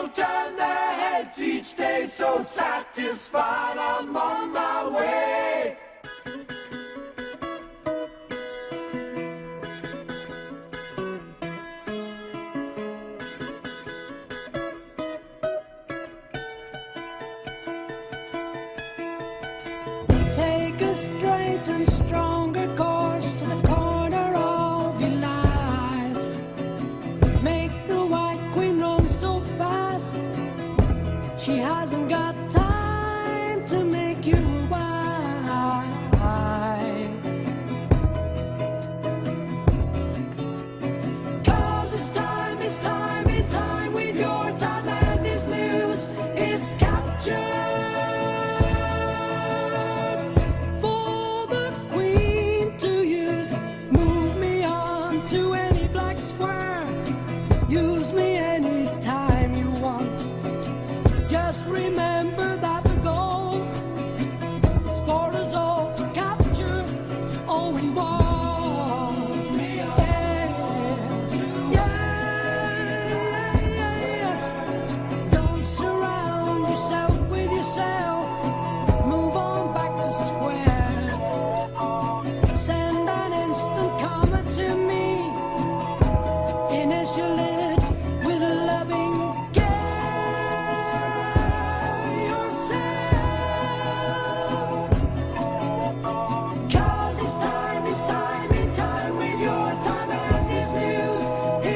People turn their heads each day, so satisfied I'm on my way. Take a straight and stronger course to the corner of your life. Make the White Queen run so fast, she hasn't got time to make you wife. 'Cause it's time and time with your time, and this news is captured. For the Queen to use, move me on to any black square. Use me anytime you want. Just remember that the goal is for us all to capture all we want. Don't surround yourself with yourself. Move on back to square. Send an instant comment to me. Initial it with loving care yourself. 'Cause it's time and time with your time, and this news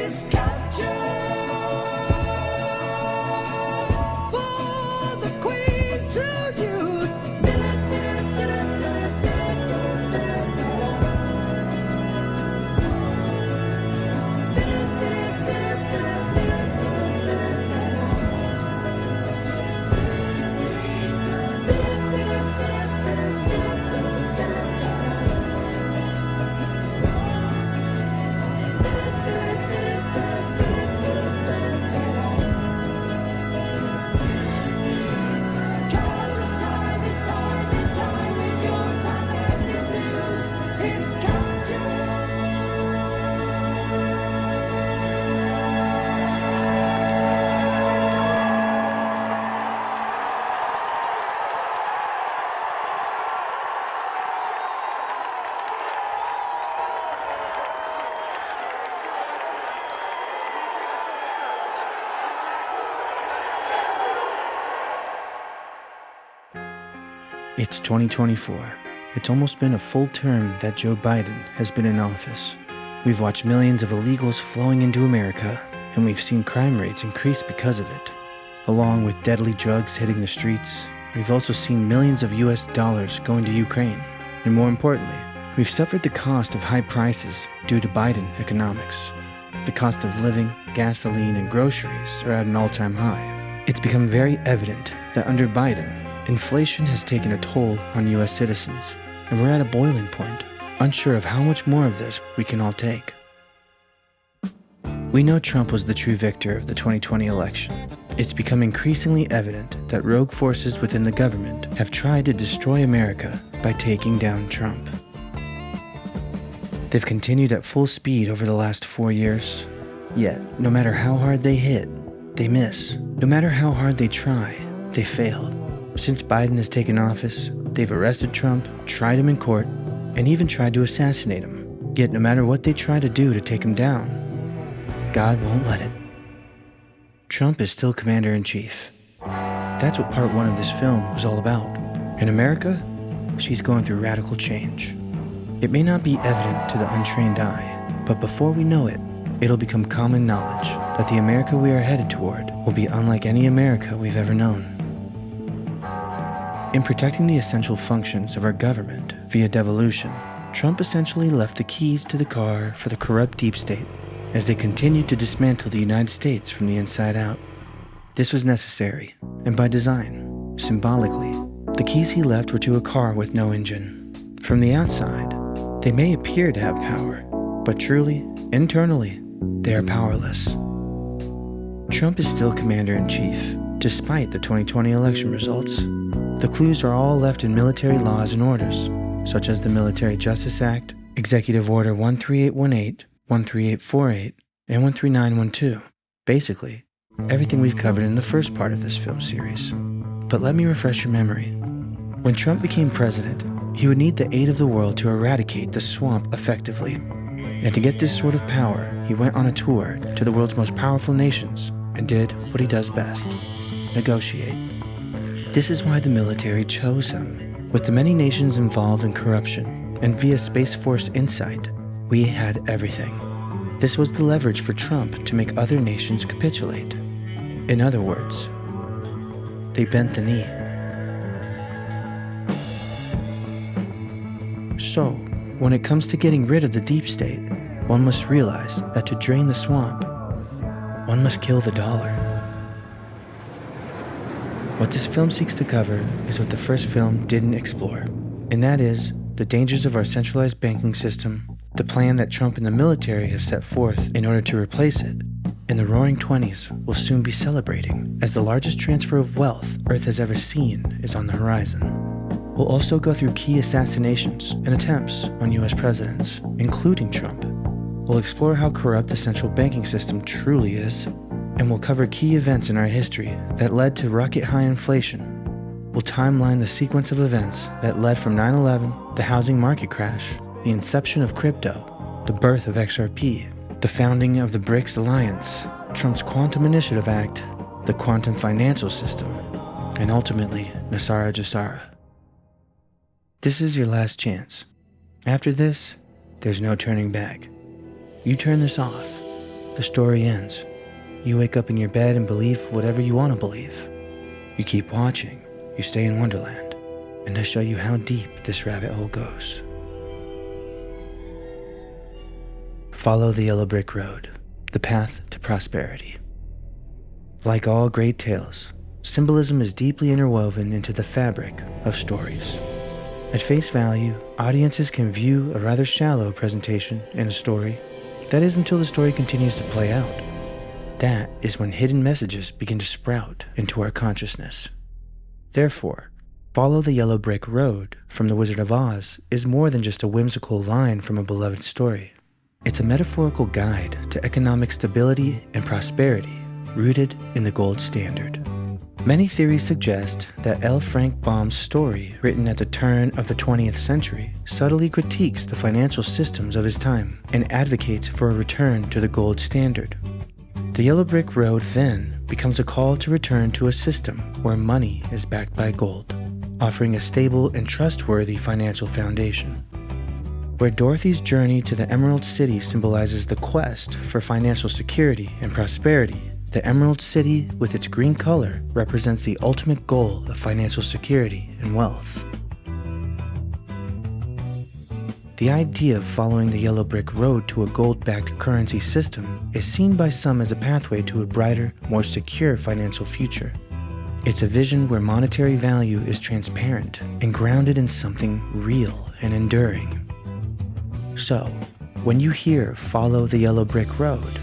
is captured. For the Queen to use. It's 2024. It's almost been a full term that Joe Biden has been in office. We've watched millions of illegals flowing into America, and we've seen crime rates increase because of it. Along with deadly drugs hitting the streets, we've also seen millions of US dollars going to Ukraine. And more importantly, we've suffered the cost of high prices due to Biden economics. The cost of living, gasoline, and groceries are at an all-time high. It's become very evident that under Biden, inflation has taken a toll on US citizens, and we're at a boiling point, unsure of how much more of this we can all take. We know Trump was the true victor of the 2020 election. It's become increasingly evident that rogue forces within the government have tried to destroy America by taking down Trump. They've continued at full speed over the last 4 years, yet no matter how hard they hit, they miss. No matter how hard they try, they failed. Since Biden has taken office, they've arrested Trump, tried him in court, and even tried to assassinate him. Yet no matter what they try to do to take him down, God won't let it. Trump is still commander-in-chief. That's what part 1 of this film was all about. In America, she's going through radical change. It may not be evident to the untrained eye, but before we know it, it'll become common knowledge that the America we are headed toward will be unlike any America we've ever known. In protecting the essential functions of our government via devolution, Trump essentially left the keys to the car for the corrupt deep state as they continued to dismantle the United States from the inside out. This was necessary, and by design, symbolically, the keys he left were to a car with no engine. From the outside, they may appear to have power, but truly, internally, they are powerless. Trump is still commander-in-chief, despite the 2020 election results. The clues are all left in military laws and orders, such as the Military Justice Act, Executive Order 13818, 13848, and 13912. Basically, everything we've covered in the first part of this film series. But let me refresh your memory. When Trump became president, he would need the aid of the world to eradicate the swamp effectively. And to get this sort of power, he went on a tour to the world's most powerful nations and did what he does best: negotiate. This is why the military chose him. With the many nations involved in corruption and via Space Force insight, we had everything. This was the leverage for Trump to make other nations capitulate. In other words, they bent the knee. So, when it comes to getting rid of the deep state, one must realize that to drain the swamp, one must kill the dollar. What this film seeks to cover is what the first film didn't explore, and that is the dangers of our centralized banking system, the plan that Trump and the military have set forth in order to replace it, and the Roaring '20s will soon be celebrating as the largest transfer of wealth Earth has ever seen is on the horizon. We'll also go through key assassinations and attempts on US presidents, including Trump. We'll explore how corrupt the central banking system truly is, and we'll cover key events in our history that led to rocket-high inflation. We'll timeline the sequence of events that led from 9/11, the housing market crash, the inception of crypto, the birth of XRP, the founding of the BRICS Alliance, Trump's Quantum Initiative Act, the quantum financial system, and ultimately, Nasara Jasara. This is your last chance. After this, there's no turning back. You turn this off, the story ends. You wake up in your bed and believe whatever you want to believe. You keep watching, you stay in Wonderland, and I show you how deep this rabbit hole goes. Follow the yellow brick road, the path to prosperity. Like all great tales, symbolism is deeply interwoven into the fabric of stories. At face value, audiences can view a rather shallow presentation in a story. That is until the story continues to play out. That is when hidden messages begin to sprout into our consciousness. Therefore, Follow the Yellow Brick Road from The Wizard of Oz is more than just a whimsical line from a beloved story. It's a metaphorical guide to economic stability and prosperity rooted in the gold standard. Many theories suggest that L. Frank Baum's story, written at the turn of the 20th century, subtly critiques the financial systems of his time and advocates for a return to the gold standard. The Yellow Brick Road then becomes a call to return to a system where money is backed by gold, offering a stable and trustworthy financial foundation. Where Dorothy's journey to the Emerald City symbolizes the quest for financial security and prosperity, the Emerald City, with its green color, represents the ultimate goal of financial security and wealth. The idea of following the Yellow Brick Road to a gold-backed currency system is seen by some as a pathway to a brighter, more secure financial future. It's a vision where monetary value is transparent and grounded in something real and enduring. So, when you hear "Follow the Yellow Brick Road,"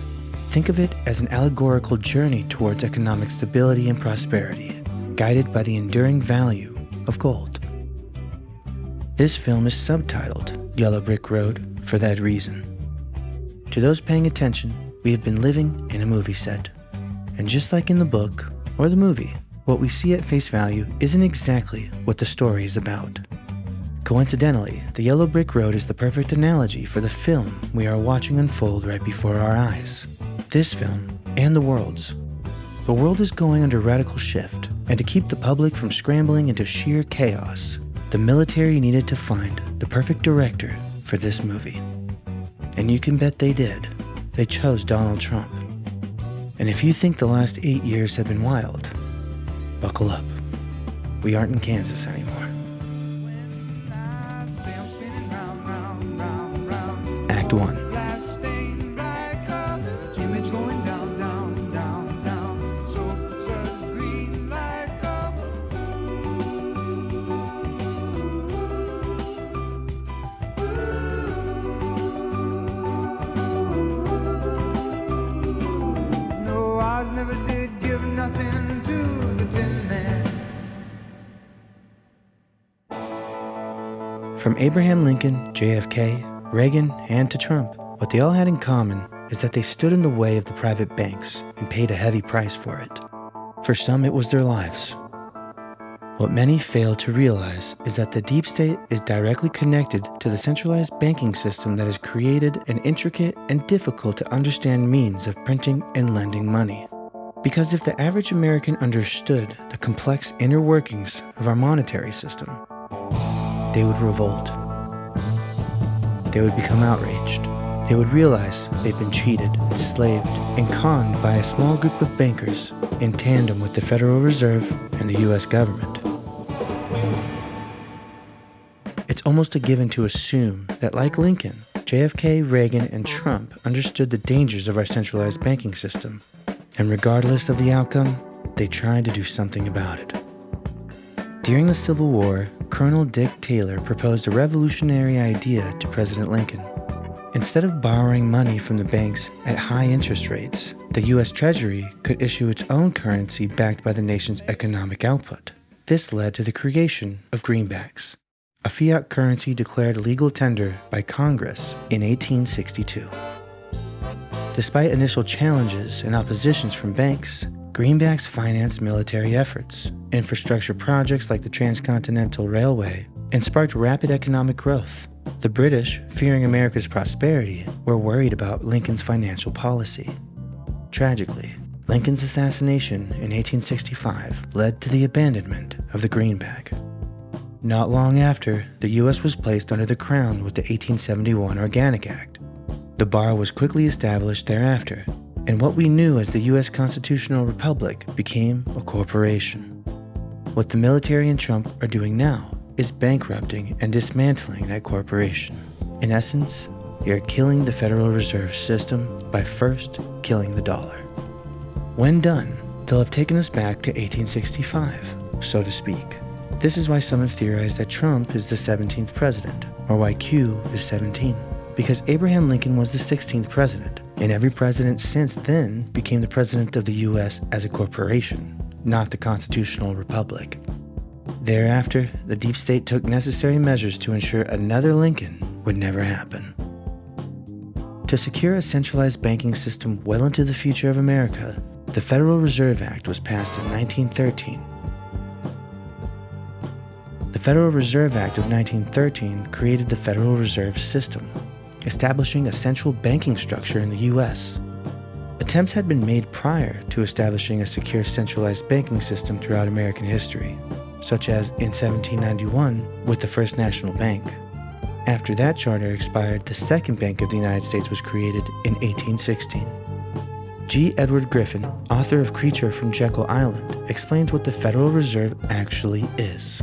think of it as an allegorical journey towards economic stability and prosperity, guided by the enduring value of gold. This film is subtitled Yellow Brick Road for that reason. To those paying attention, we have been living in a movie set. And just like in the book or the movie, what we see at face value isn't exactly what the story is about. Coincidentally, the Yellow Brick Road is the perfect analogy for the film we are watching unfold right before our eyes. This film, and the world's. The world is going under radical shift, and to keep the public from scrambling into sheer chaos, the military needed to find the perfect director for this movie. And you can bet they did. They chose Donald Trump. And if you think the last 8 years have been wild, buckle up. We aren't in Kansas anymore. Act 1. Never did give nothing to the Tin Man. From Abraham Lincoln, JFK, Reagan, and to Trump, what they all had in common is that they stood in the way of the private banks and paid a heavy price for it. For some, it was their lives. What many fail to realize is that the deep state is directly connected to the centralized banking system that has created an intricate and difficult to understand means of printing and lending money. Because if the average American understood the complex inner workings of our monetary system, they would revolt. They would become outraged. They would realize they've been cheated, enslaved, and conned by a small group of bankers in tandem with the Federal Reserve and the US government. It's almost a given to assume that, like Lincoln, JFK, Reagan, and Trump understood the dangers of our centralized banking system, and regardless of the outcome, they tried to do something about it. During the Civil War, Colonel Dick Taylor proposed a revolutionary idea to President Lincoln. Instead of borrowing money from the banks at high interest rates, the U.S. Treasury could issue its own currency backed by the nation's economic output. This led to the creation of greenbacks, a fiat currency declared legal tender by Congress in 1862. Despite initial challenges and oppositions from banks, greenbacks financed military efforts, infrastructure projects like the Transcontinental Railway, and sparked rapid economic growth. The British, fearing America's prosperity, were worried about Lincoln's financial policy. Tragically, Lincoln's assassination in 1865 led to the abandonment of the greenback. Not long after, the U.S. was placed under the Crown with the 1871 Organic Act. The bar was quickly established thereafter, and what we knew as the U.S. Constitutional Republic became a corporation. What the military and Trump are doing now is bankrupting and dismantling that corporation. In essence, they are killing the Federal Reserve System by first killing the dollar. When done, they'll have taken us back to 1865, so to speak. This is why some have theorized that Trump is the 17th president, or why Q is 17. Because Abraham Lincoln was the 16th president, and every president since then became the president of the U.S. as a corporation, not the constitutional republic. Thereafter, the deep state took necessary measures to ensure another Lincoln would never happen. To secure a centralized banking system well into the future of America, the Federal Reserve Act was passed in 1913. The Federal Reserve Act of 1913 created the Federal Reserve System, establishing a central banking structure in the U.S. Attempts had been made prior to establishing a secure centralized banking system throughout American history, such as in 1791 with the First National Bank. After that charter expired, the Second Bank of the United States was created in 1816. G. Edward Griffin, author of Creature from Jekyll Island, explains what the Federal Reserve actually is.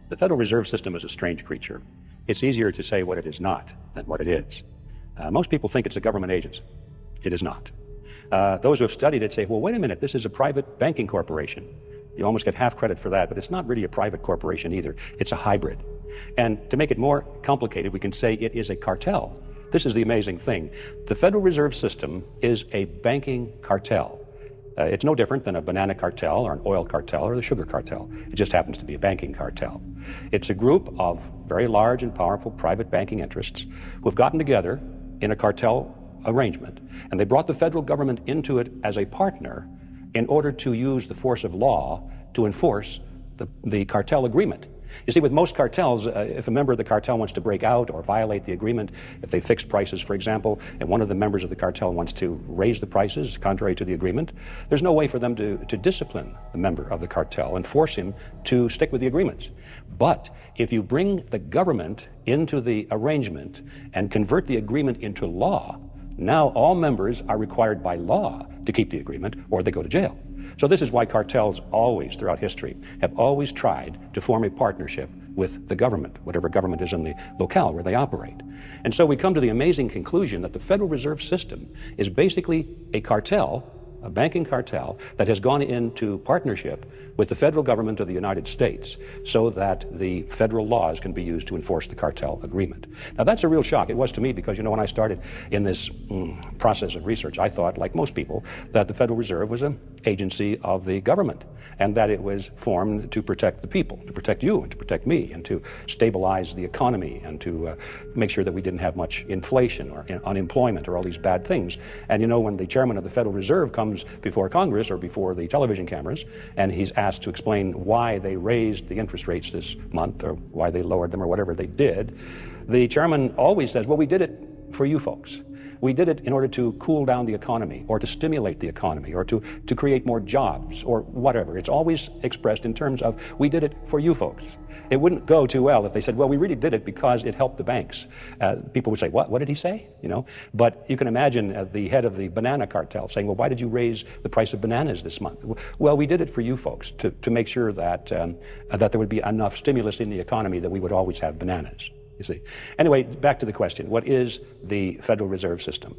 The Federal Reserve System is a strange creature. It's easier to say what it is not than what it is. Most people think it's a government agency. It is not. Those who have studied it say, well, wait a minute, this is a private banking corporation. You almost get half credit for that, but it's not really a private corporation either. It's a hybrid. And to make it more complicated, we can say it is a cartel. This is the amazing thing. The Federal Reserve System is a banking cartel. It's no different than a banana cartel or an oil cartel or the sugar cartel. It just happens to be a banking cartel. It's a group of very large and powerful private banking interests who have gotten together in a cartel arrangement, and they brought the federal government into it as a partner in order to use the force of law to enforce the cartel agreement. You see, with most cartels, if a member of the cartel wants to break out or violate the agreement, if they fix prices, for example, and one of the members of the cartel wants to raise the prices contrary to the agreement, there's no way for them to discipline the member of the cartel and force him to stick with the agreements. But if you bring the government into the arrangement and convert the agreement into law, now all members are required by law to keep the agreement or they go to jail. So this is why cartels always, throughout history, have always tried to form a partnership with the government, whatever government is in the locale where they operate. And so we come to the amazing conclusion that the Federal Reserve System is basically a cartel a banking cartel that has gone into partnership with the federal government of the United States so that the federal laws can be used to enforce the cartel agreement. Now that's a real shock. It was to me because, you know, when I started in this process of research, I thought, like most people, that the Federal Reserve was an agency of the government and that it was formed to protect the people, to protect you and to protect me and to stabilize the economy and to make sure that we didn't have much inflation or unemployment or all these bad things. And you know, when the chairman of the Federal Reserve comes before Congress or before the television cameras and he's asked to explain why they raised the interest rates this month or why they lowered them or whatever they did, the chairman always says, well, we did it for you folks. We did it in order to cool down the economy or to stimulate the economy or to create more jobs or whatever. It's always expressed in terms of, we did it for you folks. It wouldn't go too well if they said, well, we really did it because it helped the banks. People would say, what did he say? You know, but you can imagine the head of the banana cartel saying, well, why did you raise the price of bananas this month? Well, we did it for you folks to make sure that, that there would be enough stimulus in the economy that we would always have bananas. You see. Anyway, back to the question. What is the Federal Reserve System?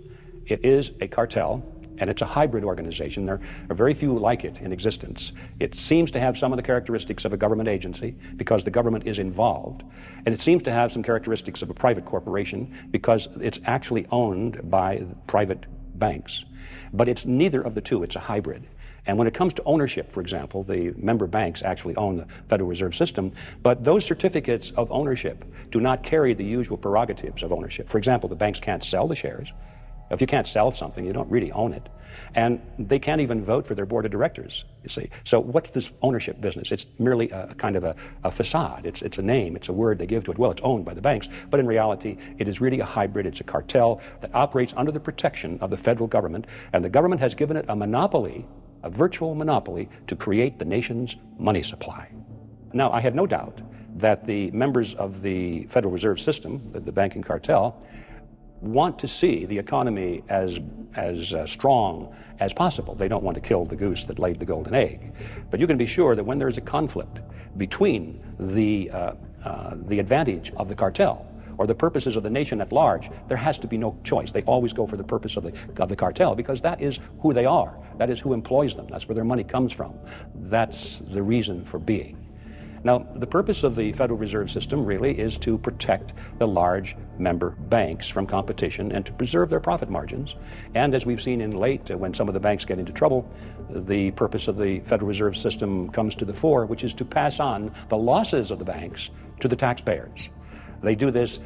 It is a cartel, and it's a hybrid organization. There are very few like it in existence. It seems to have some of the characteristics of a government agency because the government is involved, and it seems to have some characteristics of a private corporation because it's actually owned by private banks. But it's neither of the two. It's a hybrid. And when it comes to ownership, for example, the member banks actually own the Federal Reserve System, but those certificates of ownership do not carry the usual prerogatives of ownership. For example, the banks can't sell the shares. If you can't sell something, you don't really own it. And they can't even vote for their board of directors, you see. So what's this ownership business? It's merely a kind of a facade. It's a name, it's a word they give to it. Well, it's owned by the banks, but in reality, it is really a hybrid. It's a cartel that operates under the protection of the federal government, and the government has given it a monopoly, a virtual monopoly, to create the nation's money supply. Now, I have no doubt that the members of the Federal Reserve System, the banking cartel, want to see the economy as strong as possible. They don't want to kill the goose that laid the golden egg. But you can be sure that when there is a conflict between the advantage of the cartel or the purposes of the nation at large, there has to be no choice. They always go for the purpose of the cartel because that is who they are. That is who employs them. That's where their money comes from. That's the reason for being. Now, the purpose of the Federal Reserve System really is to protect the large member banks from competition and to preserve their profit margins. And as we've seen in late, when some of the banks get into trouble, the purpose of the Federal Reserve System comes to the fore, which is to pass on the losses of the banks to the taxpayers. They do this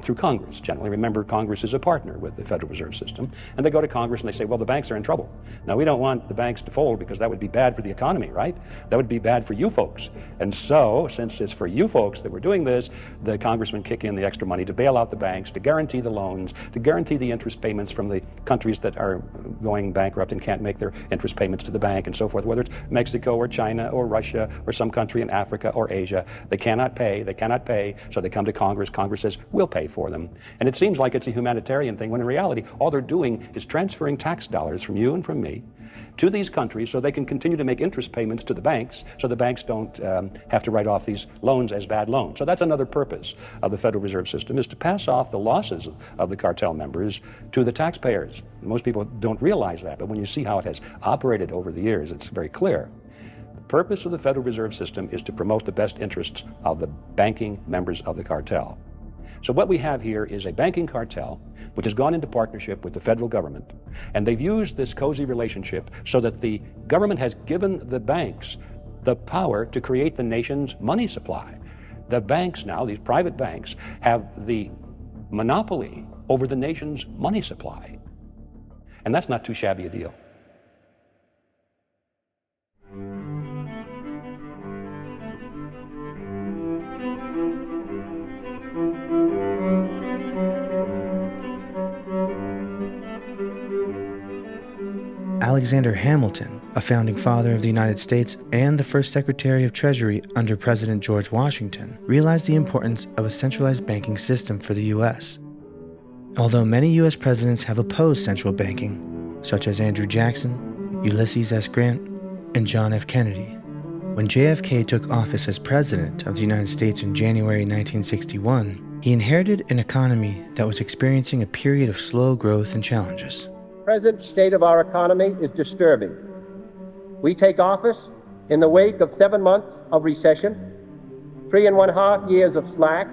through Congress, generally. Remember, Congress is a partner with the Federal Reserve System. And they go to Congress and they say, well, the banks are in trouble. Now, we don't want the banks to fold because that would be bad for the economy, right? That would be bad for you folks. And so, since it's for you folks that we're doing this, the congressmen kick in the extra money to bail out the banks, to guarantee the loans, to guarantee the interest payments from the countries that are going bankrupt and can't make their interest payments to the bank and so forth, whether it's Mexico or China or Russia or some country in Africa or Asia. They cannot pay, so they come to Congress. Congress says, we'll pay for them. And it seems like it's a humanitarian thing, when in reality, all they're doing is transferring tax dollars from you and from me to these countries so they can continue to make interest payments to the banks, so the banks don't have to write off these loans as bad loans. So that's another purpose of the Federal Reserve System, is to pass off the losses of the cartel members to the taxpayers. Most people don't realize that, but when you see how it has operated over the years, it's very clear. The purpose of the Federal Reserve System is to promote the best interests of the banking members of the cartel. So what we have here is a banking cartel which has gone into partnership with the federal government, and they've used this cozy relationship so that the government has given the banks the power to create the nation's money supply. The banks now, these private banks, have the monopoly over the nation's money supply. And that's not too shabby a deal. Alexander Hamilton, a founding father of the United States and the first Secretary of Treasury under President George Washington, realized the importance of a centralized banking system for the U.S. Although many U.S. presidents have opposed central banking, such as Andrew Jackson, Ulysses S. Grant, and John F. Kennedy, when JFK took office as President of the United States in January 1961, he inherited an economy that was experiencing a period of slow growth and challenges. present state of our economy is disturbing. We take office in the wake of 7 months of recession, 3.5 years of slack,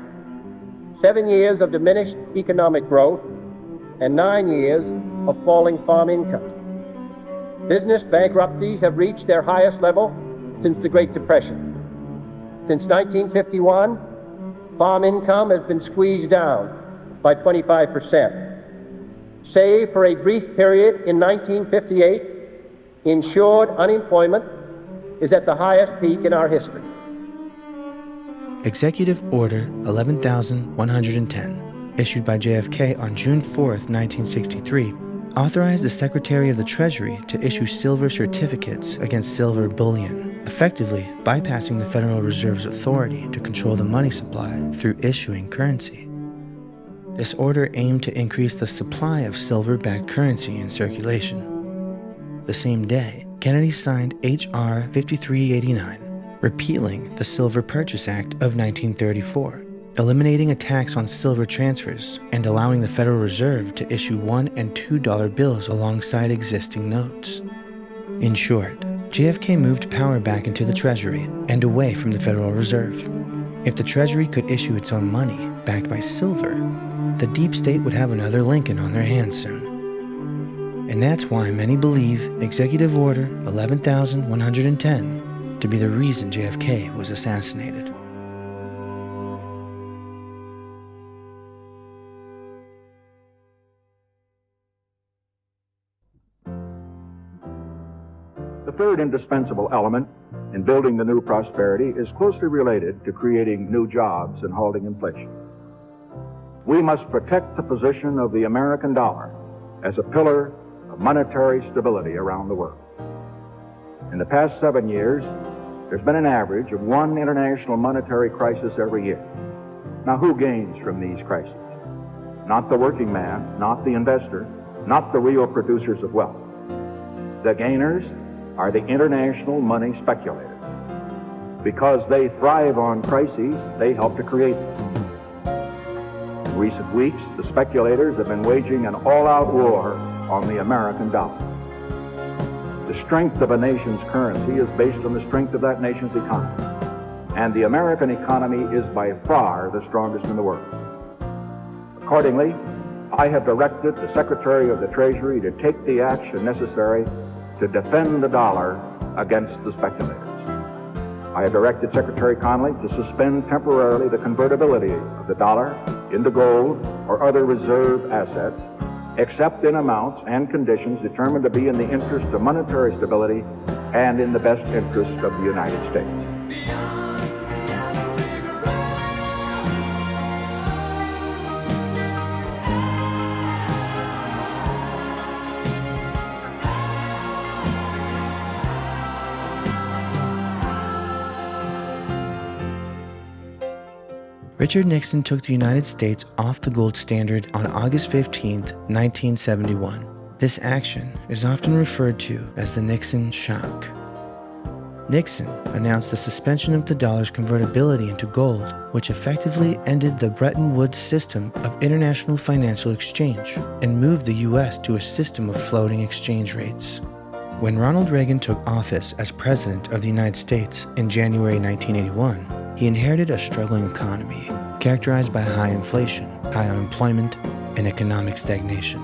7 years of diminished economic growth, and 9 years of falling farm income. Business bankruptcies have reached their highest level since the Great Depression. Since 1951, farm income has been squeezed down by 25%. Save for a brief period in 1958, insured unemployment is at the highest peak in our history. Executive Order 11,110, issued by JFK on June 4, 1963, authorized the Secretary of the Treasury to issue silver certificates against silver bullion, effectively bypassing the Federal Reserve's authority to control the money supply through issuing currency. This order aimed to increase the supply of silver-backed currency in circulation. The same day, Kennedy signed H.R. 5389, repealing the Silver Purchase Act of 1934, eliminating a tax on silver transfers and allowing the Federal Reserve to issue $1 and $2 bills alongside existing notes. In short, JFK moved power back into the Treasury and away from the Federal Reserve. If the Treasury could issue its own money, backed by silver, the deep state would have another Lincoln on their hands soon. And that's why many believe Executive Order 11,110 to be the reason JFK was assassinated. The third indispensable element in building the new prosperity is closely related to creating new jobs and halting inflation. We must protect the position of the American dollar as a pillar of monetary stability around the world. In the past 7 years, there's been an average of one international monetary crisis every year. Now, who gains from these crises? Not the working man, not the investor, not the real producers of wealth. The gainers are the international money speculators. Because they thrive on crises, they help to create them. In recent weeks, the speculators have been waging an all-out war on the American dollar. The strength of a nation's currency is based on the strength of that nation's economy. And the American economy is by far the strongest in the world. Accordingly, I have directed the Secretary of the Treasury to take the action necessary to defend the dollar against the speculators. I have directed Secretary Connally to suspend temporarily the convertibility of the dollar into gold or other reserve assets, except in amounts and conditions determined to be in the interest of monetary stability and in the best interest of the United States. Richard Nixon took the United States off the gold standard on August 15, 1971. This action is often referred to as the Nixon Shock. Nixon announced the suspension of the dollar's convertibility into gold, which effectively ended the Bretton Woods system of international financial exchange and moved the U.S. to a system of floating exchange rates. When Ronald Reagan took office as President of the United States in January 1981, he inherited a struggling economy characterized by high inflation, high unemployment, and economic stagnation.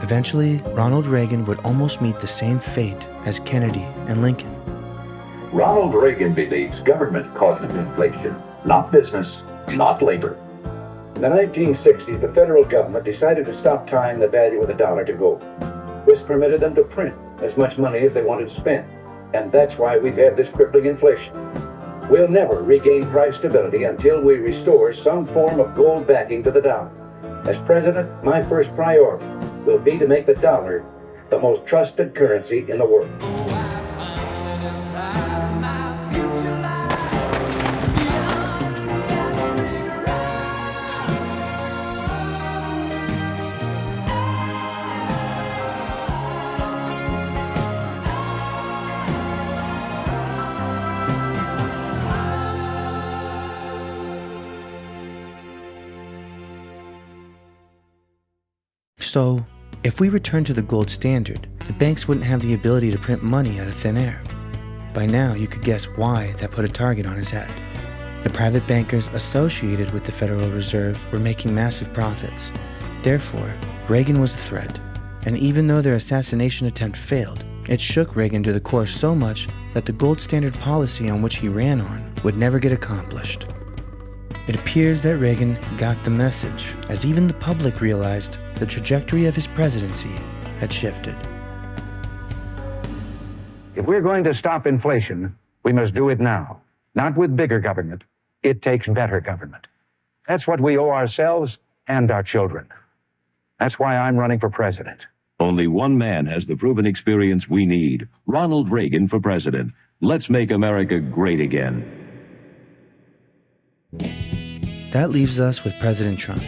Eventually, Ronald Reagan would almost meet the same fate as Kennedy and Lincoln. Ronald Reagan believes government causes inflation, not business, not labor. In the 1960s, the federal government decided to stop tying the value of the dollar to gold. This permitted them to print as much money as they wanted to spend. And that's why we've had this crippling inflation. We'll never regain price stability until we restore some form of gold backing to the dollar. As president, my first priority will be to make the dollar the most trusted currency in the world. So, If we return to the gold standard, the banks wouldn't have the ability to print money out of thin air. By now, you could guess why that put a target on his head. The private bankers associated with the Federal Reserve were making massive profits. Therefore, Reagan was a threat, and even though their assassination attempt failed, it shook Reagan to the core so much that the gold standard policy on which he ran on would never get accomplished. It appears that Reagan got the message, as even the public realized the trajectory of his presidency had shifted. If we're going to stop inflation, we must do it now. Not with bigger government. It takes better government. That's what we owe ourselves and our children. That's why I'm running for president. Only one man has the proven experience we need. Ronald Reagan for president. Let's make America great again. That leaves us with President Trump.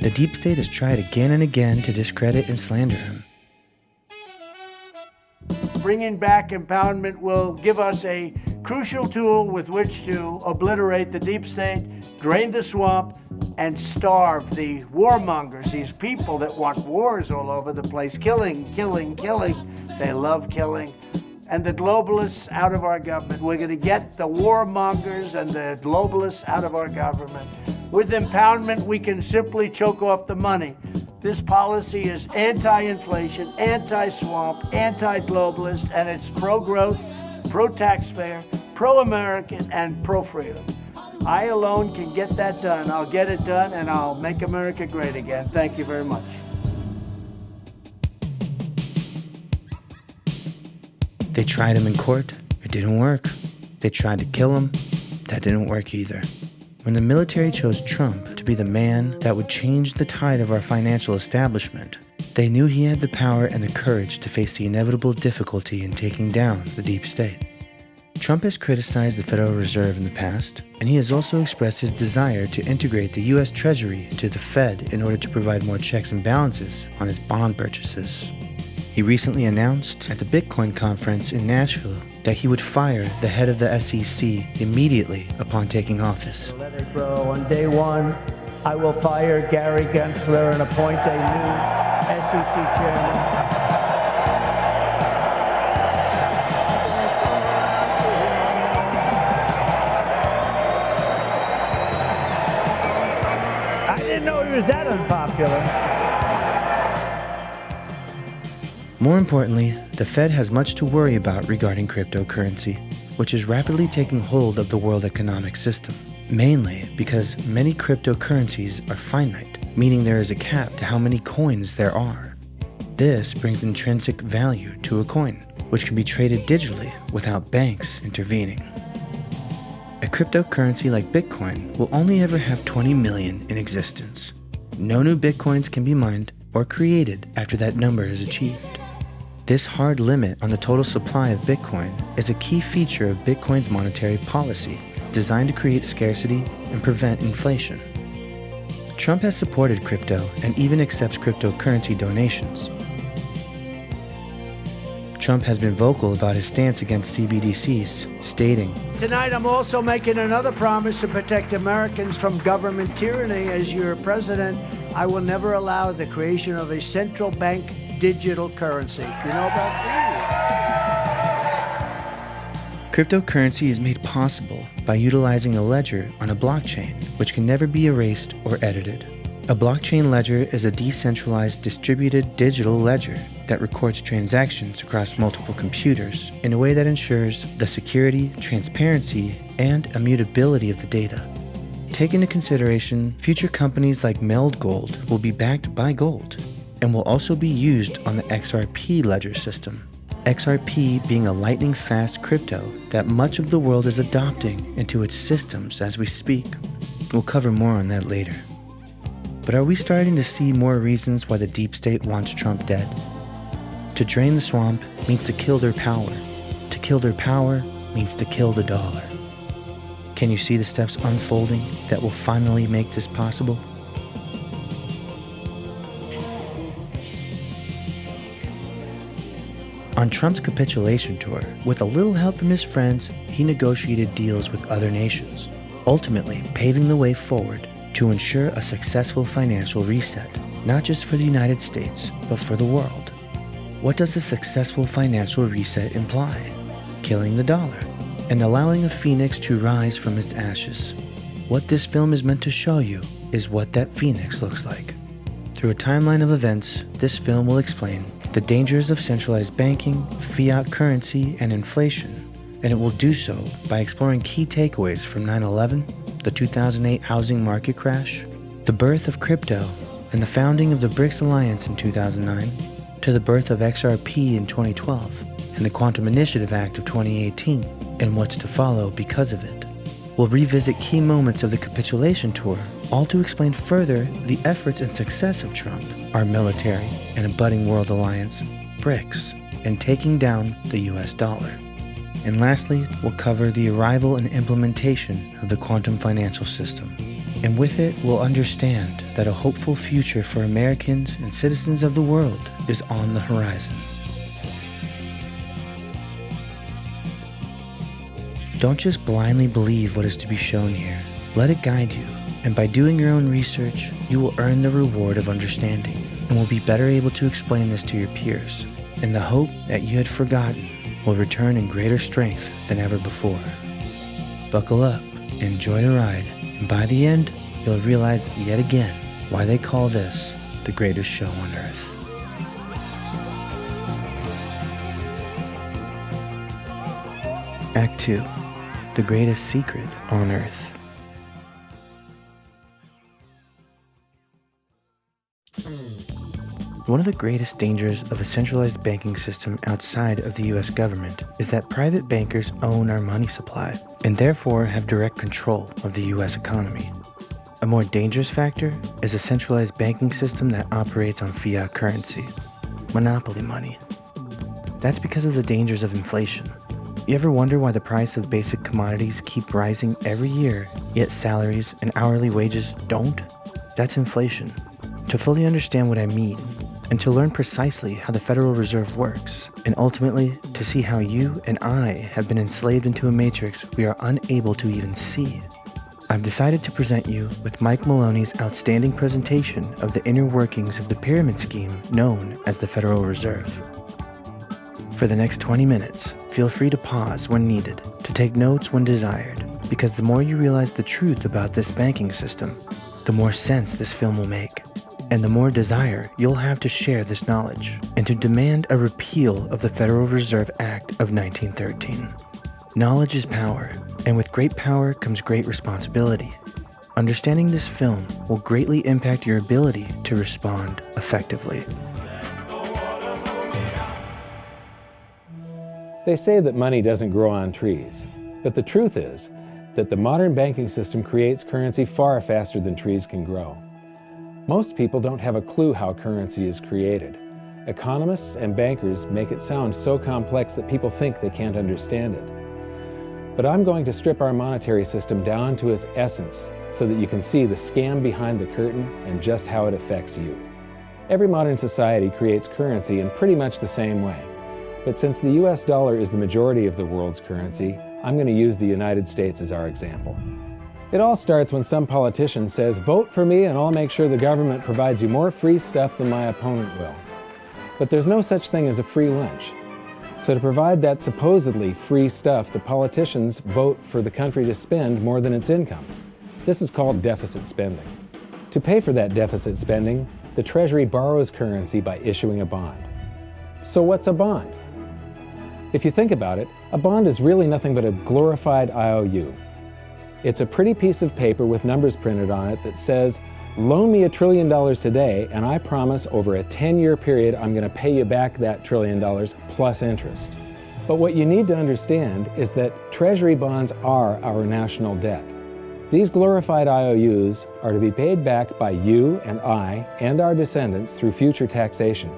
The deep state has tried again and again to discredit and slander him. Bringing back impoundment will give us a crucial tool with which to obliterate the deep state, drain the swamp, and starve the warmongers, these people that want wars all over the place, killing, killing, killing. They love killing. And the globalists out of our government. We're going to get the warmongers and the globalists out of our government. With impoundment, we can simply choke off the money. This policy is anti-inflation, anti-swamp, anti-globalist, and it's pro-growth, pro-taxpayer, pro-American, and pro-freedom. I alone can get that done. I'll get it done, and I'll make America great again. Thank you very much. They tried him in court. It didn't work. They tried to kill him. That didn't work either. When the military chose Trump to be the man that would change the tide of our financial establishment, they knew he had the power and the courage to face the inevitable difficulty in taking down the deep state. Trump has criticized the Federal Reserve in the past, and he has also expressed his desire to integrate the U.S. Treasury to the Fed in order to provide more checks and balances on its bond purchases. He recently announced at the Bitcoin conference in Nashville that he would fire the head of the SEC immediately upon taking office. Let it grow. On day one, I will fire Gary Gensler and appoint a new SEC chairman. I didn't know he was that unpopular. More importantly, the Fed has much to worry about regarding cryptocurrency, which is rapidly taking hold of the world economic system, mainly because many cryptocurrencies are finite, meaning there is a cap to how many coins there are. This brings intrinsic value to a coin, which can be traded digitally without banks intervening. A cryptocurrency like Bitcoin will only ever have 20 million in existence. No new Bitcoins can be mined or created after that number is achieved. This hard limit on the total supply of Bitcoin is a key feature of Bitcoin's monetary policy, designed to create scarcity and prevent inflation. Trump has supported crypto and even accepts cryptocurrency donations. Trump has been vocal about his stance against CBDCs, stating, Tonight I'm also making another promise to protect Americans from government tyranny. As your president, I will never allow the creation of a central bank digital currency. You know about that? Cryptocurrency is made possible by utilizing a ledger on a blockchain, which can never be erased or edited. A blockchain ledger is a decentralized distributed digital ledger that records transactions across multiple computers in a way that ensures the security, transparency, and immutability of the data. Take into consideration, future companies like Meld Gold will be backed by gold and will also be used on the XRP ledger system. XRP being a lightning-fast crypto that much of the world is adopting into its systems as we speak. We'll cover more on that later. But are we starting to see more reasons why the deep state wants Trump dead? To drain the swamp means to kill their power. To kill their power means to kill the dollar. Can you see the steps unfolding that will finally make this possible? On Trump's capitulation tour, with a little help from his friends, he negotiated deals with other nations, ultimately paving the way forward to ensure a successful financial reset. not just for the United States, but for the world. What does a successful financial reset imply? Killing the dollar and allowing a phoenix to rise from its ashes. What this film is meant to show you is what that phoenix looks like. Through a timeline of events, this film will explain the dangers of centralized banking, fiat currency, and inflation, and it will do so by exploring key takeaways from 9/11, the 2008 housing market crash, the birth of crypto, and the founding of the BRICS Alliance in 2009, to the birth of XRP in 2012, and the Quantum Initiative Act of 2018, and what's to follow because of it. We'll revisit key moments of the capitulation tour, all to explain further the efforts and success of Trump, our military, and a budding world alliance, BRICS, and taking down the US dollar. And lastly, we'll cover the arrival and implementation of the quantum financial system. And with it, we'll understand that a hopeful future for Americans and citizens of the world is on the horizon. Don't just blindly believe what is to be shown here. Let it guide you, and by doing your own research, you will earn the reward of understanding, and will be better able to explain this to your peers. And the hope that you had forgotten will return in greater strength than ever before. Buckle up, enjoy the ride, and by the end, you'll realize yet again why they call this the greatest show on earth. Act 2. The greatest secret on earth. One of the greatest dangers of a centralized banking system outside of the US government is that private bankers own our money supply and therefore have direct control of the US economy. A more dangerous factor is a centralized banking system that operates on fiat currency, monopoly money. That's because of the dangers of inflation. You ever wonder why the price of basic commodities keep rising every year, yet salaries and hourly wages don't? That's inflation. To fully understand what I mean, and to learn precisely how the Federal Reserve works, and ultimately to see how you and I have been enslaved into a matrix we are unable to even see, I've decided to present you with Mike Maloney's outstanding presentation of the inner workings of the pyramid scheme known as the Federal Reserve. For the next 20 minutes, feel free to pause when needed, to take notes when desired, because the more you realize the truth about this banking system, the more sense this film will make, and the more desire you'll have to share this knowledge and to demand a repeal of the Federal Reserve Act of 1913. Knowledge is power, and with great power comes great responsibility. Understanding this film will greatly impact your ability to respond effectively. They say that money doesn't grow on trees, but the truth is that the modern banking system creates currency far faster than trees can grow. Most people don't have a clue how currency is created. Economists and bankers make it sound so complex that people think they can't understand it. But I'm going to strip our monetary system down to its essence so that you can see the scam behind the curtain and just how it affects you. Every modern society creates currency in pretty much the same way. But since the US dollar is the majority of the world's currency, I'm going to use the United States as our example. It all starts when some politician says, "Vote for me and I'll make sure the government provides you more free stuff than my opponent will." But there's no such thing as a free lunch. So to provide that supposedly free stuff, the politicians vote for the country to spend more than its income. This is called deficit spending. To pay for that deficit spending, the Treasury borrows currency by issuing a bond. So what's a bond? If you think about it, a bond is really nothing but a glorified IOU. It's a pretty piece of paper with numbers printed on it that says, "Loan me $1 trillion today, and I promise over a 10-year period I'm going to pay you back that $1 trillion plus interest." But what you need to understand is that Treasury bonds are our national debt. These glorified IOUs are to be paid back by you and I and our descendants through future taxation.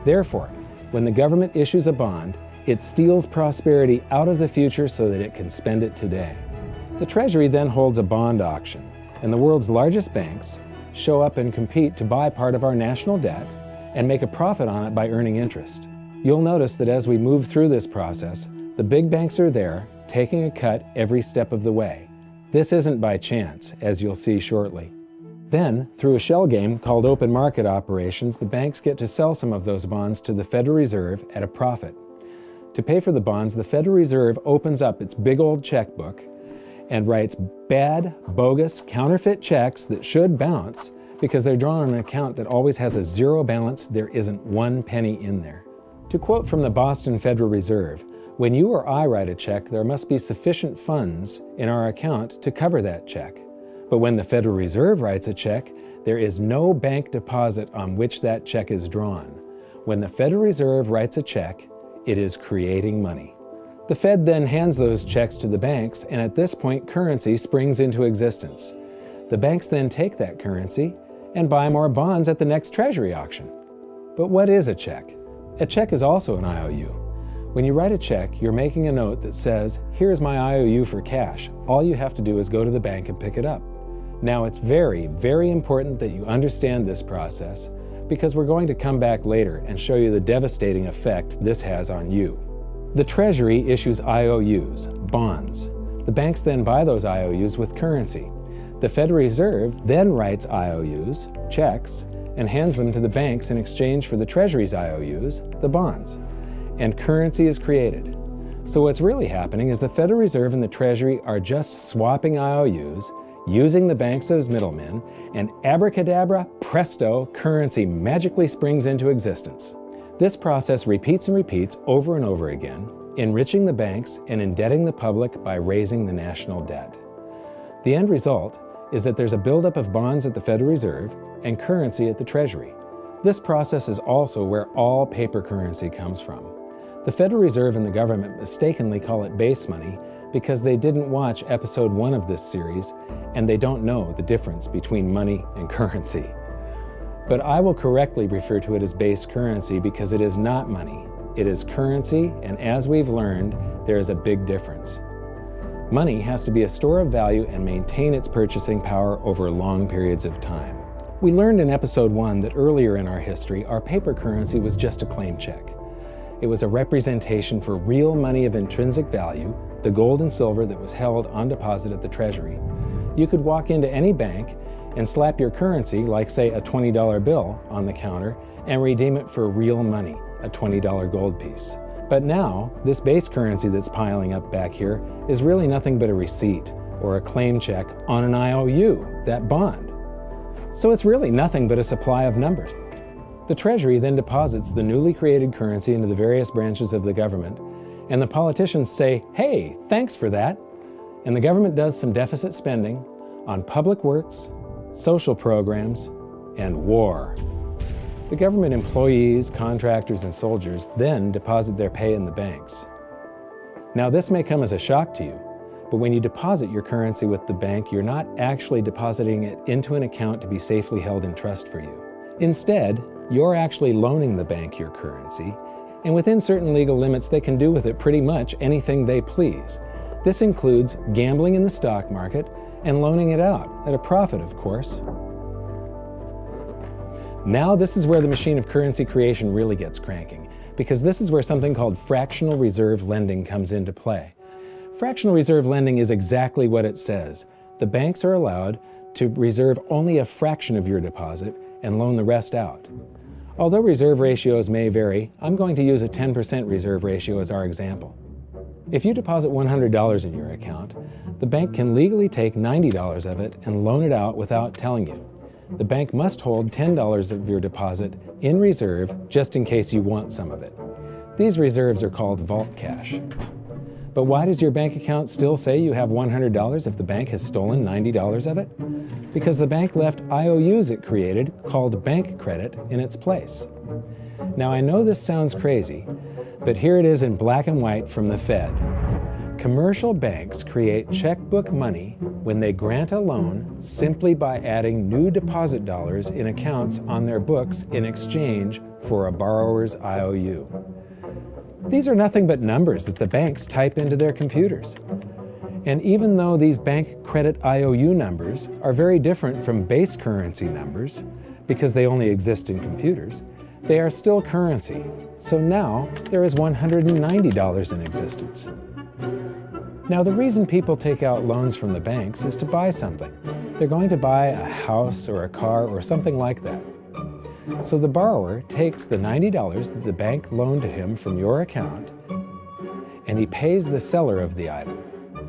Therefore, when the government issues a bond, it steals prosperity out of the future so that it can spend it today. The Treasury then holds a bond auction, and the world's largest banks show up and compete to buy part of our national debt and make a profit on it by earning interest. You'll notice that as we move through this process, the big banks are there, taking a cut every step of the way. This isn't by chance, as you'll see shortly. Then, through a shell game called open market operations, the banks get to sell some of those bonds to the Federal Reserve at a profit. To pay for the bonds, the Federal Reserve opens up its big old checkbook and writes bad, bogus, counterfeit checks that should bounce because they're drawn on an account that always has a zero balance. There isn't one penny in there. To quote from the Boston Federal Reserve, "When you or I write a check, there must be sufficient funds in our account to cover that check. But when the Federal Reserve writes a check, there is no bank deposit on which that check is drawn. When the Federal Reserve writes a check, it is creating money." The Fed then hands those checks to the banks, and at this point, currency springs into existence. The banks then take that currency and buy more bonds at the next Treasury auction. But what is a check? A check is also an IOU. When you write a check, you're making a note that says, "Here's my IOU for cash. All you have to do is go to the bank and pick it up." Now, it's very, very important that you understand this process because we're going to come back later and show you the devastating effect this has on you. The Treasury issues IOUs, bonds. The banks then buy those IOUs with currency. The Federal Reserve then writes IOUs, checks, and hands them to the banks in exchange for the Treasury's IOUs, the bonds. And currency is created. So what's really happening is the Federal Reserve and the Treasury are just swapping IOUs, using the banks as middlemen, and abracadabra, presto, currency magically springs into existence. This process repeats and repeats over and over again, enriching the banks and indebting the public by raising the national debt. The end result is that there's a buildup of bonds at the Federal Reserve and currency at the Treasury. This process is also where all paper currency comes from. The Federal Reserve and the government mistakenly call it base money because they didn't watch episode 1 of this series and they don't know the difference between money and currency. But I will correctly refer to it as base currency because it is not money. It is currency, and as we've learned, there is a big difference. Money has to be a store of value and maintain its purchasing power over long periods of time. We learned in episode 1 that earlier in our history, our paper currency was just a claim check. It was a representation for real money of intrinsic value, the gold and silver that was held on deposit at the Treasury. You could walk into any bank and slap your currency, like say a $20 bill, on the counter and redeem it for real money, a $20 gold piece. But now, this base currency that's piling up back here is really nothing but a receipt or a claim check on an IOU, that bond. So it's really nothing but a supply of numbers. The Treasury then deposits the newly created currency into the various branches of the government, and the politicians say, "Hey, thanks for that." And the government does some deficit spending on public works, social programs, and war. The government employees, contractors, and soldiers then deposit their pay in the banks. Now, this may come as a shock to you, but when you deposit your currency with the bank, you're not actually depositing it into an account to be safely held in trust for you. Instead, you're actually loaning the bank your currency, and within certain legal limits, they can do with it pretty much anything they please. This includes gambling in the stock market and loaning it out, at a profit, of course. Now this is where the machine of currency creation really gets cranking, because this is where something called fractional reserve lending comes into play. Fractional reserve lending is exactly what it says. The banks are allowed to reserve only a fraction of your deposit and loan the rest out. Although reserve ratios may vary, I'm going to use a 10% reserve ratio as our example. If you deposit $100 in your account, the bank can legally take $90 of it and loan it out without telling you. The bank must hold $10 of your deposit in reserve just in case you want some of it. These reserves are called vault cash. But why does your bank account still say you have $100 if the bank has stolen $90 of it? Because the bank left IOUs it created, called bank credit, in its place. Now I know this sounds crazy, but here it is in black and white from the Fed. Commercial banks create checkbook money when they grant a loan simply by adding new deposit dollars in accounts on their books in exchange for a borrower's IOU. These are nothing but numbers that the banks type into their computers. And even though these bank credit IOU numbers are very different from base currency numbers, because they only exist in computers, they are still currency. So now there is $190 in existence. Now the reason people take out loans from the banks is to buy something. They're going to buy a house or a car or something like that. So the borrower takes the $90 that the bank loaned to him from your account and he pays the seller of the item.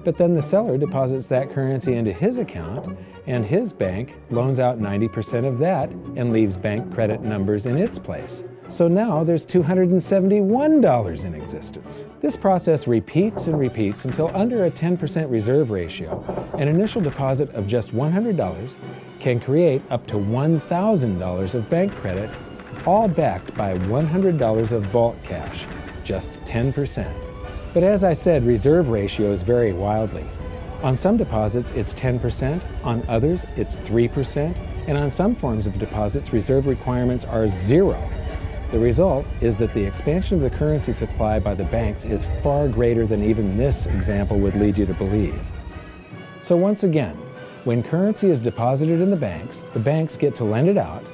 But then the seller deposits that currency into his account and his bank loans out 90% of that and leaves bank credit numbers in its place. So now there's $271 in existence. This process repeats and repeats until under a 10% reserve ratio, an initial deposit of just $100 can create up to $1,000 of bank credit, all backed by $100 of vault cash, just 10%. But as I said, reserve ratios vary wildly. On some deposits, it's 10%, on others, it's 3%, and on some forms of deposits, reserve requirements are 0. The result is that the expansion of the currency supply by the banks is far greater than even this example would lead you to believe. So once again, when currency is deposited in the banks get to lend it out,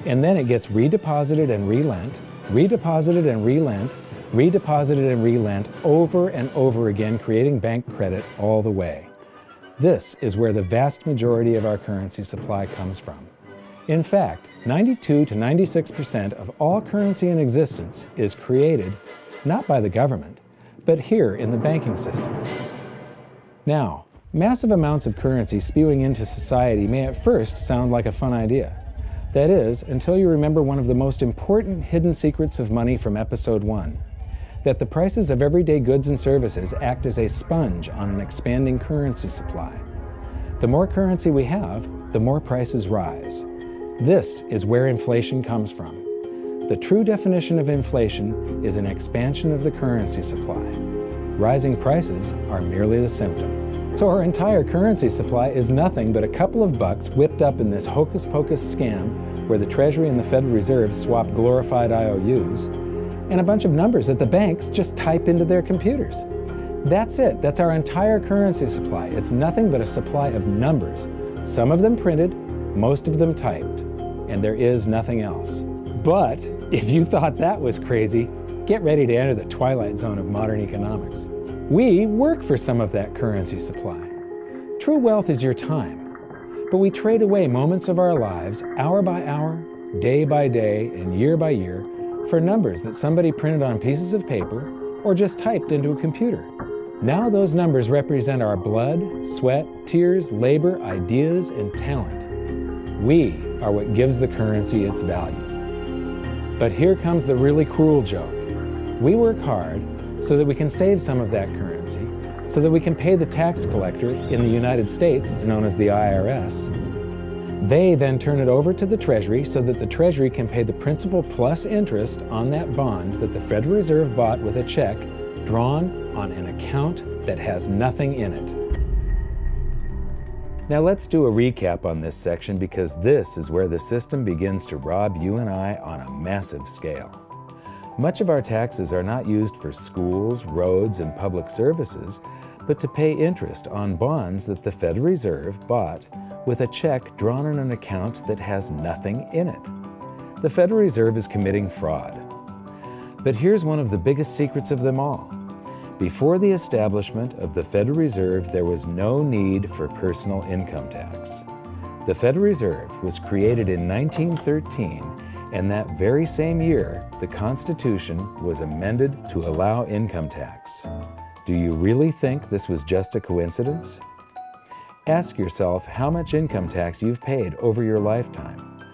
and then it gets redeposited and relent, redeposited and relent, redeposited and relent over and over again, creating bank credit all the way. This is where the vast majority of our currency supply comes from. In fact, 92 to 96% of all currency in existence is created not by the government, but here in the banking system. Now, massive amounts of currency spewing into society may at first sound like a fun idea. That is, until you remember one of the most important hidden secrets of money from episode 1, that the prices of everyday goods and services act as a sponge on an expanding currency supply. The more currency we have, the more prices rise. This is where inflation comes from. The true definition of inflation is an expansion of the currency supply. Rising prices are merely the symptom. So our entire currency supply is nothing but a couple of bucks whipped up in this hocus-pocus scam where the Treasury and the Federal Reserve swap glorified IOUs, and a bunch of numbers that the banks just type into their computers. That's it. That's our entire currency supply. It's nothing but a supply of numbers. Some of them printed, most of them typed, and there is nothing else. But if you thought that was crazy, get ready to enter the twilight zone of modern economics. We work for some of that currency supply. True wealth is your time, but we trade away moments of our lives, hour by hour, day by day, and year by year, for numbers that somebody printed on pieces of paper or just typed into a computer. Now those numbers represent our blood, sweat, tears, labor, ideas, and talent. We are what gives the currency its value. But here comes the really cruel joke. We work hard so that we can save some of that currency, so that we can pay the tax collector in the United States, it's known as the IRS. They then turn it over to the Treasury so that the Treasury can pay the principal plus interest on that bond that the Federal Reserve bought with a check drawn on an account that has nothing in it. Now let's do a recap on this section because this is where the system begins to rob you and I on a massive scale. Much of our taxes are not used for schools, roads, and public services, but to pay interest on bonds that the Federal Reserve bought with a check drawn on an account that has nothing in it. The Federal Reserve is committing fraud. But here's one of the biggest secrets of them all. Before the establishment of the Federal Reserve, there was no need for personal income tax. The Federal Reserve was created in 1913, and that very same year, the Constitution was amended to allow income tax. Do you really think this was just a coincidence? Ask yourself how much income tax you've paid over your lifetime.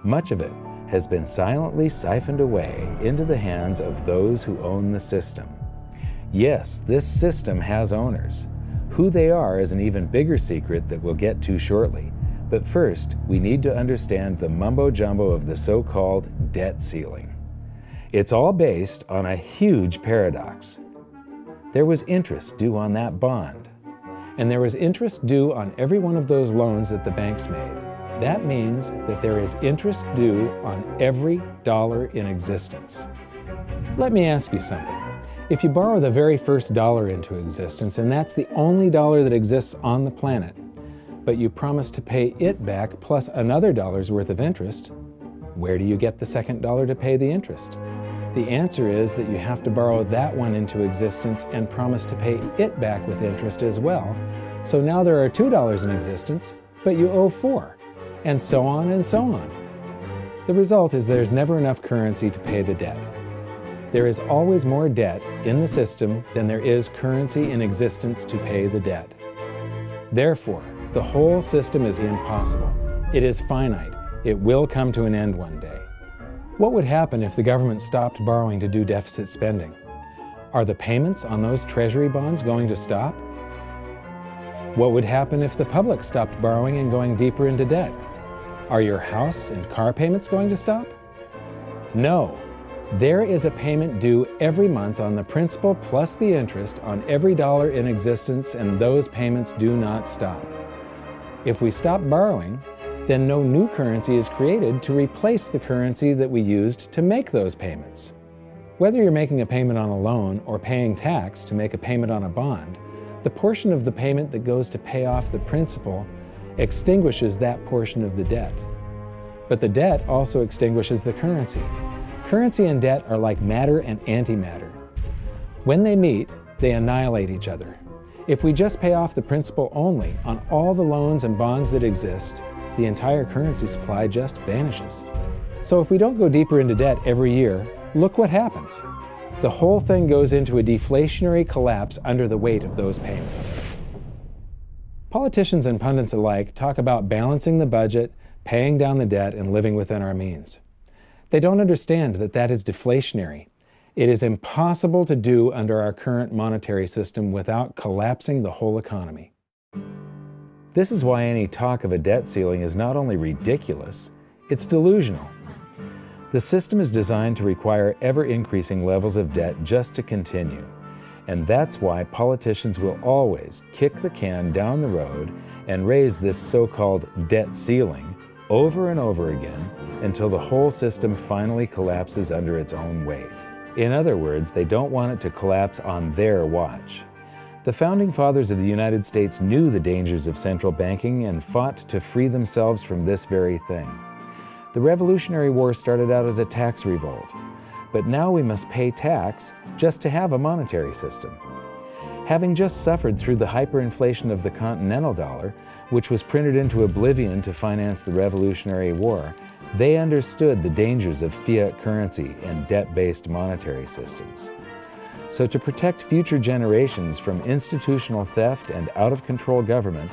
Much of it has been silently siphoned away into the hands of those who own the system. Yes, this system has owners. Who they are is an even bigger secret that we'll get to shortly. But first, we need to understand the mumbo-jumbo of the so-called debt ceiling. It's all based on a huge paradox. There was interest due on that bond, and there was interest due on every one of those loans that the banks made. That means that there is interest due on every dollar in existence. Let me ask you something. If you borrow the very first dollar into existence, and that's the only dollar that exists on the planet, but you promise to pay it back plus another dollar's worth of interest, where do you get the second dollar to pay the interest? The answer is that you have to borrow that one into existence and promise to pay it back with interest as well. So now there are $2 in existence, but you owe 4, and so on and so on. The result is there's never enough currency to pay the debt. There is always more debt in the system than there is currency in existence to pay the debt. Therefore, the whole system is impossible. It is finite. It will come to an end one day. What would happen if the government stopped borrowing to do deficit spending? Are the payments on those treasury bonds going to stop? What would happen if the public stopped borrowing and going deeper into debt? Are your house and car payments going to stop? No. There is a payment due every month on the principal plus the interest on every dollar in existence, and those payments do not stop. If we stop borrowing, then no new currency is created to replace the currency that we used to make those payments. Whether you're making a payment on a loan or paying tax to make a payment on a bond, the portion of the payment that goes to pay off the principal extinguishes that portion of the debt. But the debt also extinguishes the currency. Currency and debt are like matter and antimatter. When they meet, they annihilate each other. If we just pay off the principal only on all the loans and bonds that exist, the entire currency supply just vanishes. So if we don't go deeper into debt every year, look what happens. The whole thing goes into a deflationary collapse under the weight of those payments. Politicians and pundits alike talk about balancing the budget, paying down the debt, and living within our means. They don't understand that that is deflationary. It is impossible to do under our current monetary system without collapsing the whole economy. This is why any talk of a debt ceiling is not only ridiculous, it's delusional. The system is designed to require ever-increasing levels of debt just to continue. And that's why politicians will always kick the can down the road and raise this so-called debt ceiling over and over again until the whole system finally collapses under its own weight. In other words, they don't want it to collapse on their watch. The Founding Fathers of the United States knew the dangers of central banking and fought to free themselves from this very thing. The Revolutionary War started out as a tax revolt, but now we must pay tax just to have a monetary system. Having just suffered through the hyperinflation of the continental dollar, which was printed into oblivion to finance the Revolutionary War, they understood the dangers of fiat currency and debt-based monetary systems. So to protect future generations from institutional theft and out-of-control government,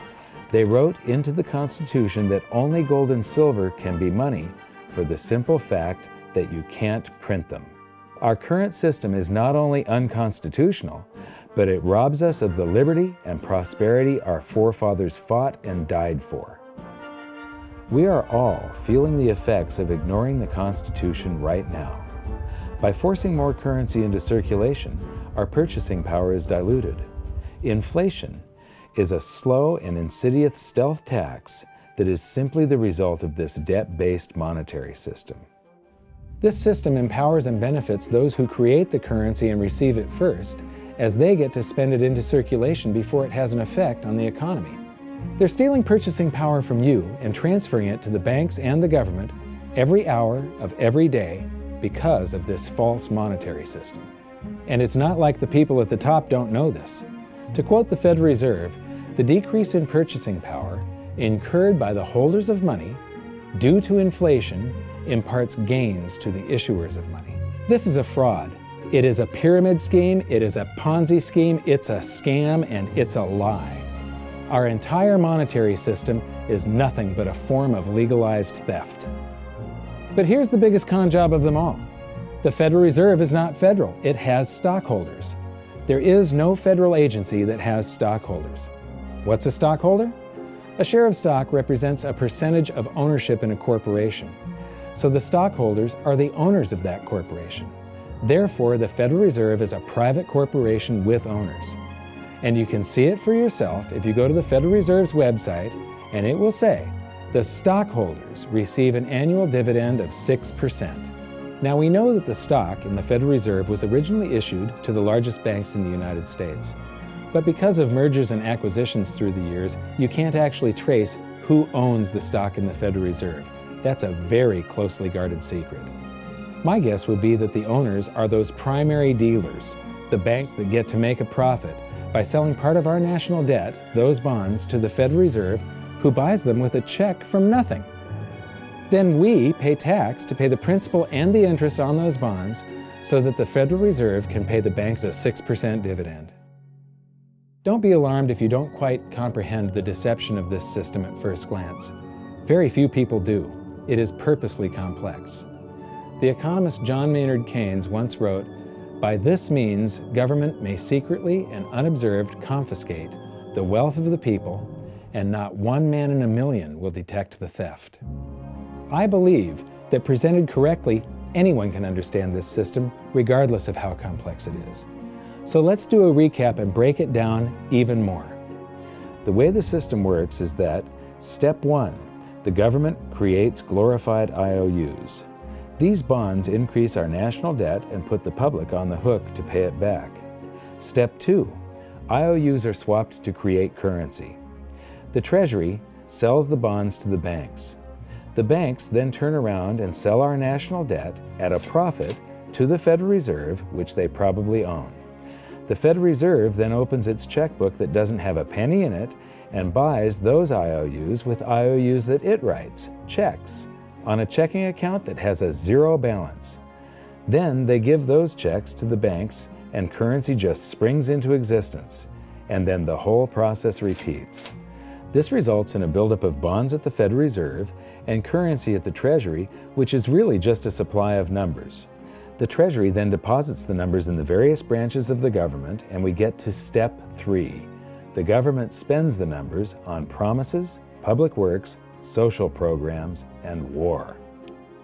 they wrote into the Constitution that only gold and silver can be money for the simple fact that you can't print them. Our current system is not only unconstitutional, but it robs us of the liberty and prosperity our forefathers fought and died for. We are all feeling the effects of ignoring the Constitution right now. By forcing more currency into circulation, our purchasing power is diluted. Inflation is a slow and insidious stealth tax that is simply the result of this debt-based monetary system. This system empowers and benefits those who create the currency and receive it first, as they get to spend it into circulation before it has an effect on the economy. They're stealing purchasing power from you and transferring it to the banks and the government every hour of every day because of this false monetary system. And it's not like the people at the top don't know this. To quote the Federal Reserve, the decrease in purchasing power incurred by the holders of money due to inflation imparts gains to the issuers of money. This is a fraud. It is a pyramid scheme, it is a Ponzi scheme, it's a scam, and it's a lie. Our entire monetary system is nothing but a form of legalized theft. But here's the biggest con job of them all. The Federal Reserve is not federal, it has stockholders. There is no federal agency that has stockholders. What's a stockholder? A share of stock represents a percentage of ownership in a corporation. So the stockholders are the owners of that corporation. Therefore, the Federal Reserve is a private corporation with owners. And you can see it for yourself if you go to the Federal Reserve's website, and it will say, the stockholders receive an annual dividend of 6%. Now we know that the stock in the Federal Reserve was originally issued to the largest banks in the United States. But because of mergers and acquisitions through the years, you can't actually trace who owns the stock in the Federal Reserve. That's a very closely guarded secret. My guess would be that the owners are those primary dealers, the banks that get to make a profit by selling part of our national debt, those bonds, to the Federal Reserve who buys them with a check from nothing. Then we pay tax to pay the principal and the interest on those bonds so that the Federal Reserve can pay the banks a 6% dividend. Don't be alarmed if you don't quite comprehend the deception of this system at first glance. Very few people do. It is purposely complex. The economist John Maynard Keynes once wrote, "By this means, government may secretly and unobserved confiscate the wealth of the people, and not one man in a million will detect the theft." I believe that presented correctly, anyone can understand this system, regardless of how complex it is. So let's do a recap and break it down even more. The way the system works is that, step 1, the government creates glorified IOUs. These bonds increase our national debt and put the public on the hook to pay it back. Step 2, IOUs are swapped to create currency. The Treasury sells the bonds to the banks. The banks then turn around and sell our national debt at a profit to the Federal Reserve, which they probably own. The Federal Reserve then opens its checkbook that doesn't have a penny in it and buys those IOUs with IOUs that it writes, checks, on a checking account that has a zero balance. Then they give those checks to the banks and currency just springs into existence, and then the whole process repeats. This results in a buildup of bonds at the Federal Reserve and currency at the Treasury, which is really just a supply of numbers. The Treasury then deposits the numbers in the various branches of the government, and we get to step 3. The government spends the numbers on promises, public works, social programs, and war.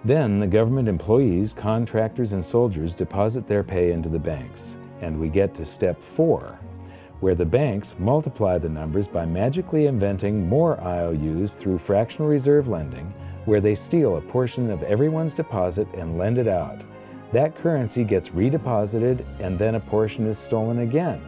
Then the government employees, contractors, and soldiers deposit their pay into the banks, and we get to step 4, where the banks multiply the numbers by magically inventing more IOUs through fractional reserve lending, where they steal a portion of everyone's deposit and lend it out. That currency gets redeposited, and then a portion is stolen again,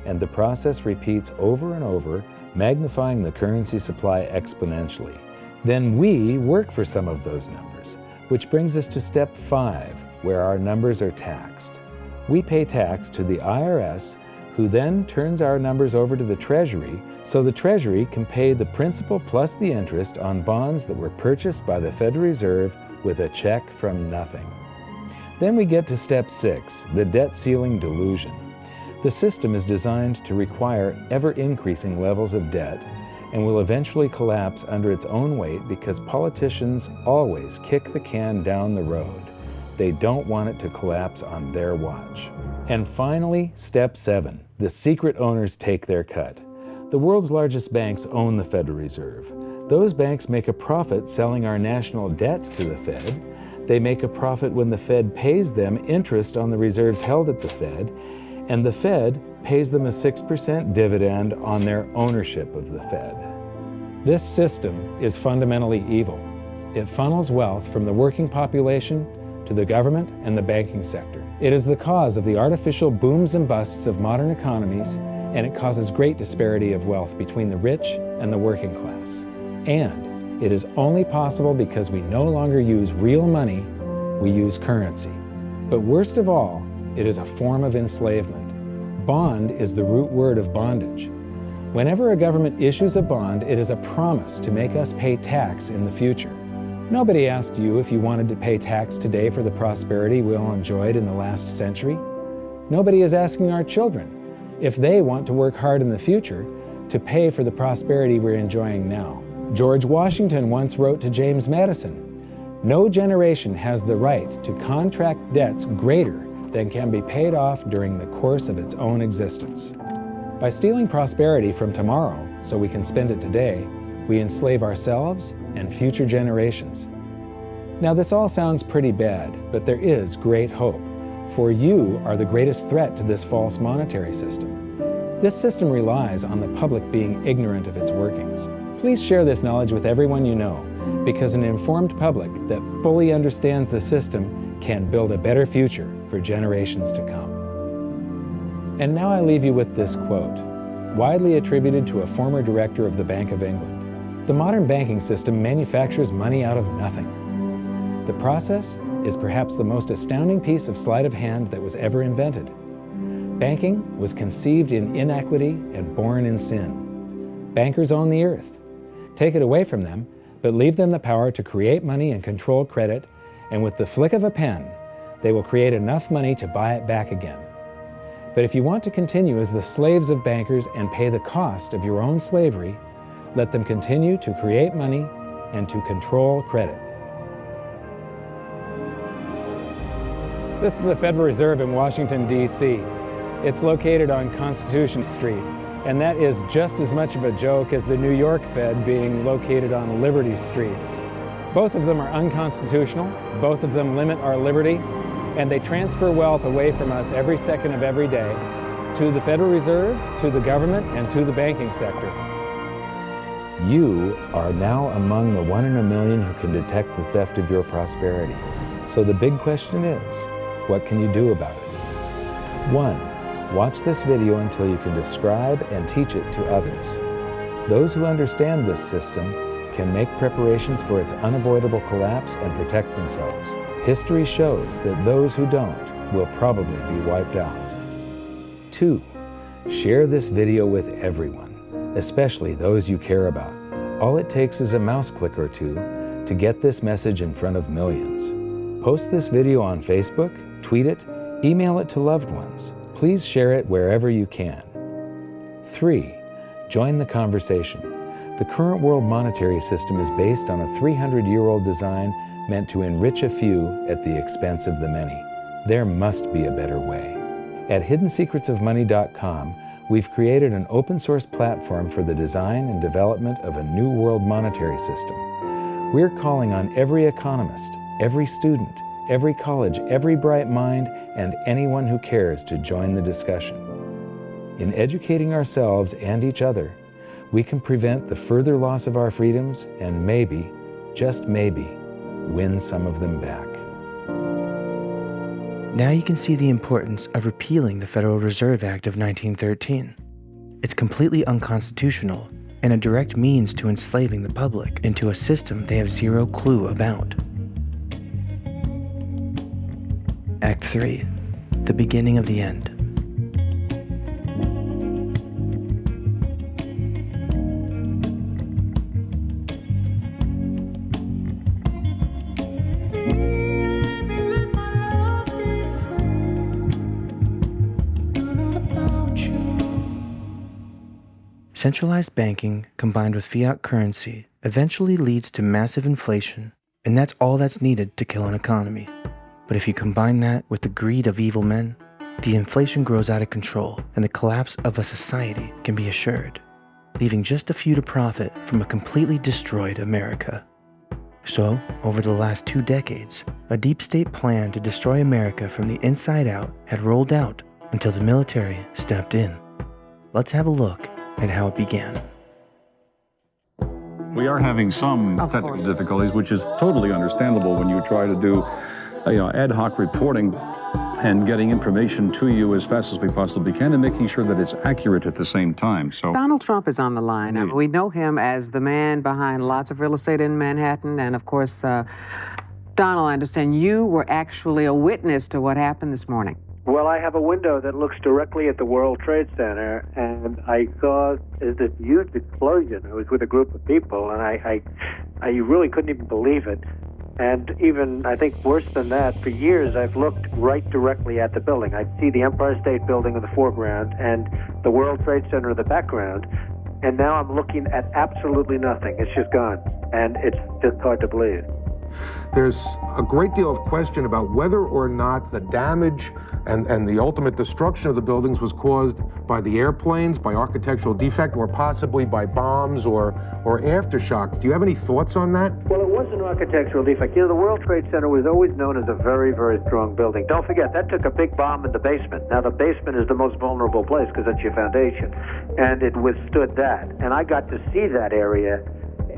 and the process repeats over and over, magnifying the currency supply exponentially. Then we work for some of those numbers, which brings us to step 5, where our numbers are taxed. We pay tax to the IRS, who then turns our numbers over to the Treasury, so the Treasury can pay the principal plus the interest on bonds that were purchased by the Federal Reserve with a check from nothing. Then we get to step 6, the debt ceiling delusion. The system is designed to require ever-increasing levels of debt and will eventually collapse under its own weight because politicians always kick the can down the road. They don't want it to collapse on their watch. And finally, step 7, the secret owners take their cut. The world's largest banks own the Federal Reserve. Those banks make a profit selling our national debt to the Fed. They make a profit when the Fed pays them interest on the reserves held at the Fed, and the Fed pays them a 6% dividend on their ownership of the Fed. This system is fundamentally evil. It funnels wealth from the working population to the government and the banking sector. It is the cause of the artificial booms and busts of modern economies, and it causes great disparity of wealth between the rich and the working class. And it is only possible because we no longer use real money, we use currency. But worst of all, it is a form of enslavement. Bond is the root word of bondage. Whenever a government issues a bond, it is a promise to make us pay tax in the future. Nobody asked you if you wanted to pay tax today for the prosperity we all enjoyed in the last century. Nobody is asking our children if they want to work hard in the future to pay for the prosperity we're enjoying now. George Washington once wrote to James Madison, "No generation has the right to contract debts greater than can be paid off during the course of its own existence." By stealing prosperity from tomorrow so we can spend it today, we enslave ourselves and future generations. Now this all sounds pretty bad, but there is great hope, for you are the greatest threat to this false monetary system. This system relies on the public being ignorant of its workings. Please share this knowledge with everyone you know, because an informed public that fully understands the system can build a better future for generations to come. And now I leave you with this quote, widely attributed to a former director of the Bank of England. The modern banking system manufactures money out of nothing. The process is perhaps the most astounding piece of sleight of hand that was ever invented. Banking was conceived in inequity and born in sin. Bankers own the earth. take it away from them, but leave them the power to create money and control credit, and with the flick of a pen, they will create enough money to buy it back again. But if you want to continue as the slaves of bankers and pay the cost of your own slavery, let them continue to create money and to control credit. This is the Federal Reserve in Washington, D.C. It's located on Constitution Street, and that is just as much of a joke as the New York Fed being located on Liberty Street. Both of them are unconstitutional, both of them limit our liberty, and they transfer wealth away from us every second of every day to the Federal Reserve, to the government, and to the banking sector. You are now among the 1 in a million who can detect the theft of your prosperity. So the big question is, what can you do about it? 1. Watch this video until you can describe and teach it to others. Those who understand this system can make preparations for its unavoidable collapse and protect themselves. History shows that those who don't will probably be wiped out. 2. Share this video with everyone, especially those you care about. All it takes is a mouse click or two to get this message in front of millions. Post this video on Facebook, tweet it, email it to loved ones. Please share it wherever you can. 3. Join the conversation. The current world monetary system is based on a 300-year-old design meant to enrich a few at the expense of the many. There must be a better way. At hiddensecretsofmoney.com, we've created an open-source platform for the design and development of a new world monetary system. We're calling on every economist, every student, every college, every bright mind, and anyone who cares to join the discussion. In educating ourselves and each other, we can prevent the further loss of our freedoms and maybe, just maybe, win some of them back. Now you can see the importance of repealing the Federal Reserve Act of 1913. It's completely unconstitutional and a direct means to enslaving the public into a system they have zero clue about. Act 3. The beginning of the end. Centralized banking combined with fiat currency eventually leads to massive inflation, and that's all that's needed to kill an economy. But if you combine that with the greed of evil men, the inflation grows out of control and the collapse of a society can be assured, leaving just a few to profit from a completely destroyed America. So, over the last 2 decades, a deep state plan to destroy America from the inside out had rolled out until the military stepped in. Let's have a look at how it began. We are having some technical difficulties, which is totally understandable when you try to do ad hoc reporting and getting information to you as fast as we possibly can and making sure that it's accurate at the same time. So Donald Trump is on the line. I mean, we know him as the man behind lots of real estate in Manhattan. And of course, Donald, I understand you were actually a witness to what happened this morning. Well, I have a window that looks directly at the World Trade Center, and I saw this huge explosion. I was with a group of people, and I really couldn't even believe it. And even, I think, worse than that, for years I've looked right directly at the building. I'd see the Empire State Building in the foreground and the World Trade Center in the background, and now I'm looking at absolutely nothing. It's just gone, and it's just hard to believe. There's a great deal of question about whether or not the damage and the ultimate destruction of the buildings was caused by the airplanes, by architectural defect, or possibly by bombs or aftershocks. Do you have any thoughts on that? Well, it was an architectural defect. You know, the World Trade Center was always known as a very, very strong building. Don't forget, that took a big bomb in the basement. Now, the basement is the most vulnerable place because that's your foundation, and it withstood that. And I got to see that area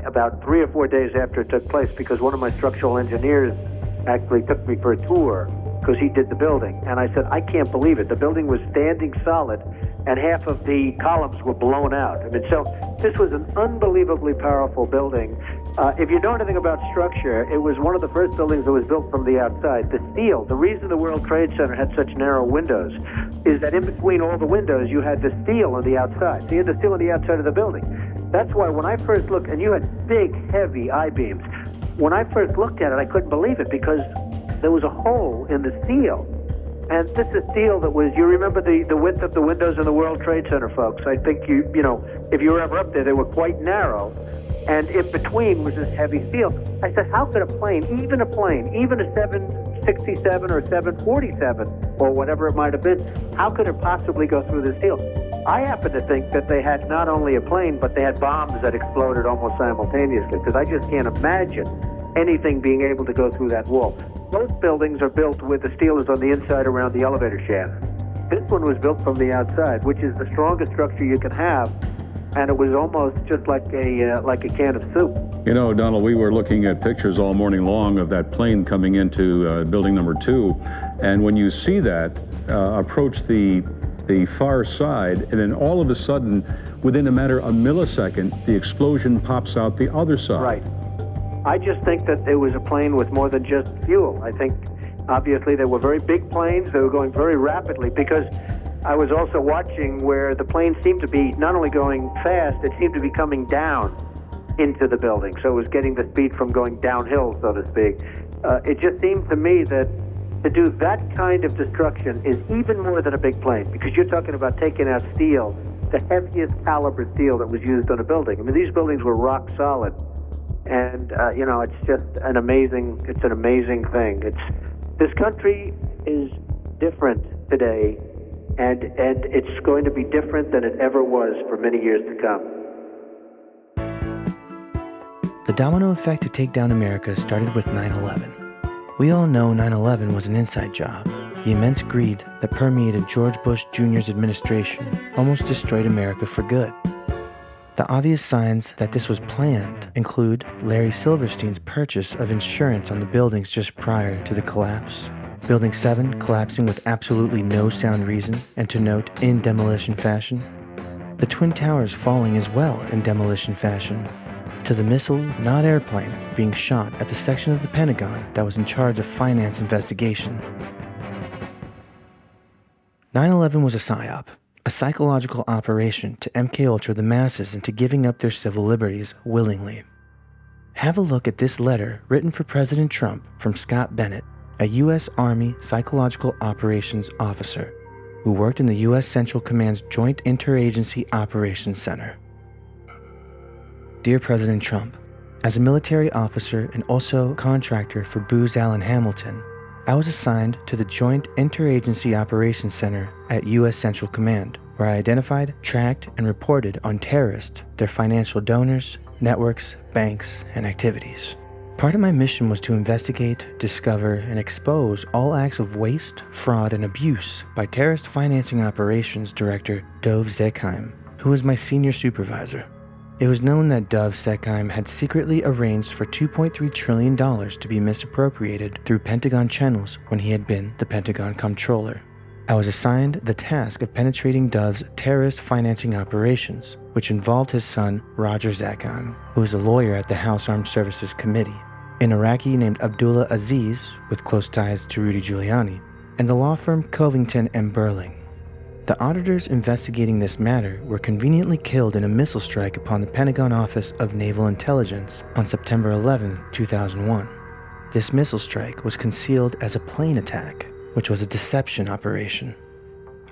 about 3 or 4 days after it took place because one of my structural engineers actually took me for a tour because he did the building. And I said, I can't believe it. The building was standing solid and half of the columns were blown out. I mean, so this was an unbelievably powerful building. If you know anything about structure, it was one of the first buildings that was built from the outside. The steel, the reason the World Trade Center had such narrow windows is that in between all the windows, you had the steel on the outside. So you had the steel on the outside of the building. That's why when I first looked, and you had big, heavy I-beams, when I first looked at it, I couldn't believe it because there was a hole in the steel. And this is steel that was, you remember the width of the windows in the World Trade Center, folks. I think you know, if you were ever up there, they were quite narrow. And in between was this heavy steel. I said, how could a plane, even a 767 or 747 or whatever it might have been, how could it possibly go through the steel? I happen to think that they had not only a plane, but they had bombs that exploded almost simultaneously, because I just can't imagine anything being able to go through that wall. Most buildings are built with the steel is on the inside around the elevator shaft. This one was built from the outside, which is the strongest structure you can have, and it was almost just like a can of soup. You know, Donald, we were looking at pictures all morning long of that plane coming into building number 2, and when you see that approach the far side, and then all of a sudden, within a matter of a millisecond, the explosion pops out the other side. Right. I just think that it was a plane with more than just fuel. I think, obviously, they were very big planes. They were going very rapidly, because I was also watching where the plane seemed to be not only going fast, it seemed to be coming down into the building. So it was getting the speed from going downhill, so to speak. It just seemed to me that to do that kind of destruction is even more than a big plane, because you're talking about taking out steel, the heaviest caliber steel that was used on a building. I mean, these buildings were rock solid. And, you know, it's just an amazing thing. This country is different today, and it's going to be different than it ever was for many years to come. The domino effect to take down America started with 9/11. We all know 9/11 was an inside job. The immense greed that permeated George Bush Jr.'s administration almost destroyed America for good. The obvious signs that this was planned include Larry Silverstein's purchase of insurance on the buildings just prior to the collapse, Building 7 collapsing with absolutely no sound reason, and to note, in demolition fashion, the Twin Towers falling as well in demolition fashion, to the missile, not airplane, being shot at the section of the Pentagon that was in charge of finance investigation. 9/11 was a psyop, a psychological operation to MKUltra the masses into giving up their civil liberties willingly. Have a look at this letter written for President Trump from Scott Bennett, a U.S. Army Psychological Operations Officer who worked in the U.S. Central Command's Joint Interagency Operations Center. Dear President Trump, as a military officer and also contractor for Booz Allen Hamilton, I was assigned to the Joint Interagency Operations Center at U.S. Central Command, where I identified, tracked, and reported on terrorists, their financial donors, networks, banks, and activities. Part of my mission was to investigate, discover, and expose all acts of waste, fraud, and abuse by terrorist financing operations director Dov Zekheim, who was my senior supervisor. It was known that Dov Zekheim had secretly arranged for $2.3 trillion to be misappropriated through Pentagon channels when he had been the Pentagon Comptroller. I was assigned the task of penetrating Dov's terrorist financing operations, which involved his son, Roger Zakhan, who is a lawyer at the House Armed Services Committee, an Iraqi named Abdullah Aziz, with close ties to Rudy Giuliani, and the law firm Covington & Burling. The auditors investigating this matter were conveniently killed in a missile strike upon the Pentagon Office of Naval Intelligence on September 11, 2001. This missile strike was concealed as a plane attack, which was a deception operation.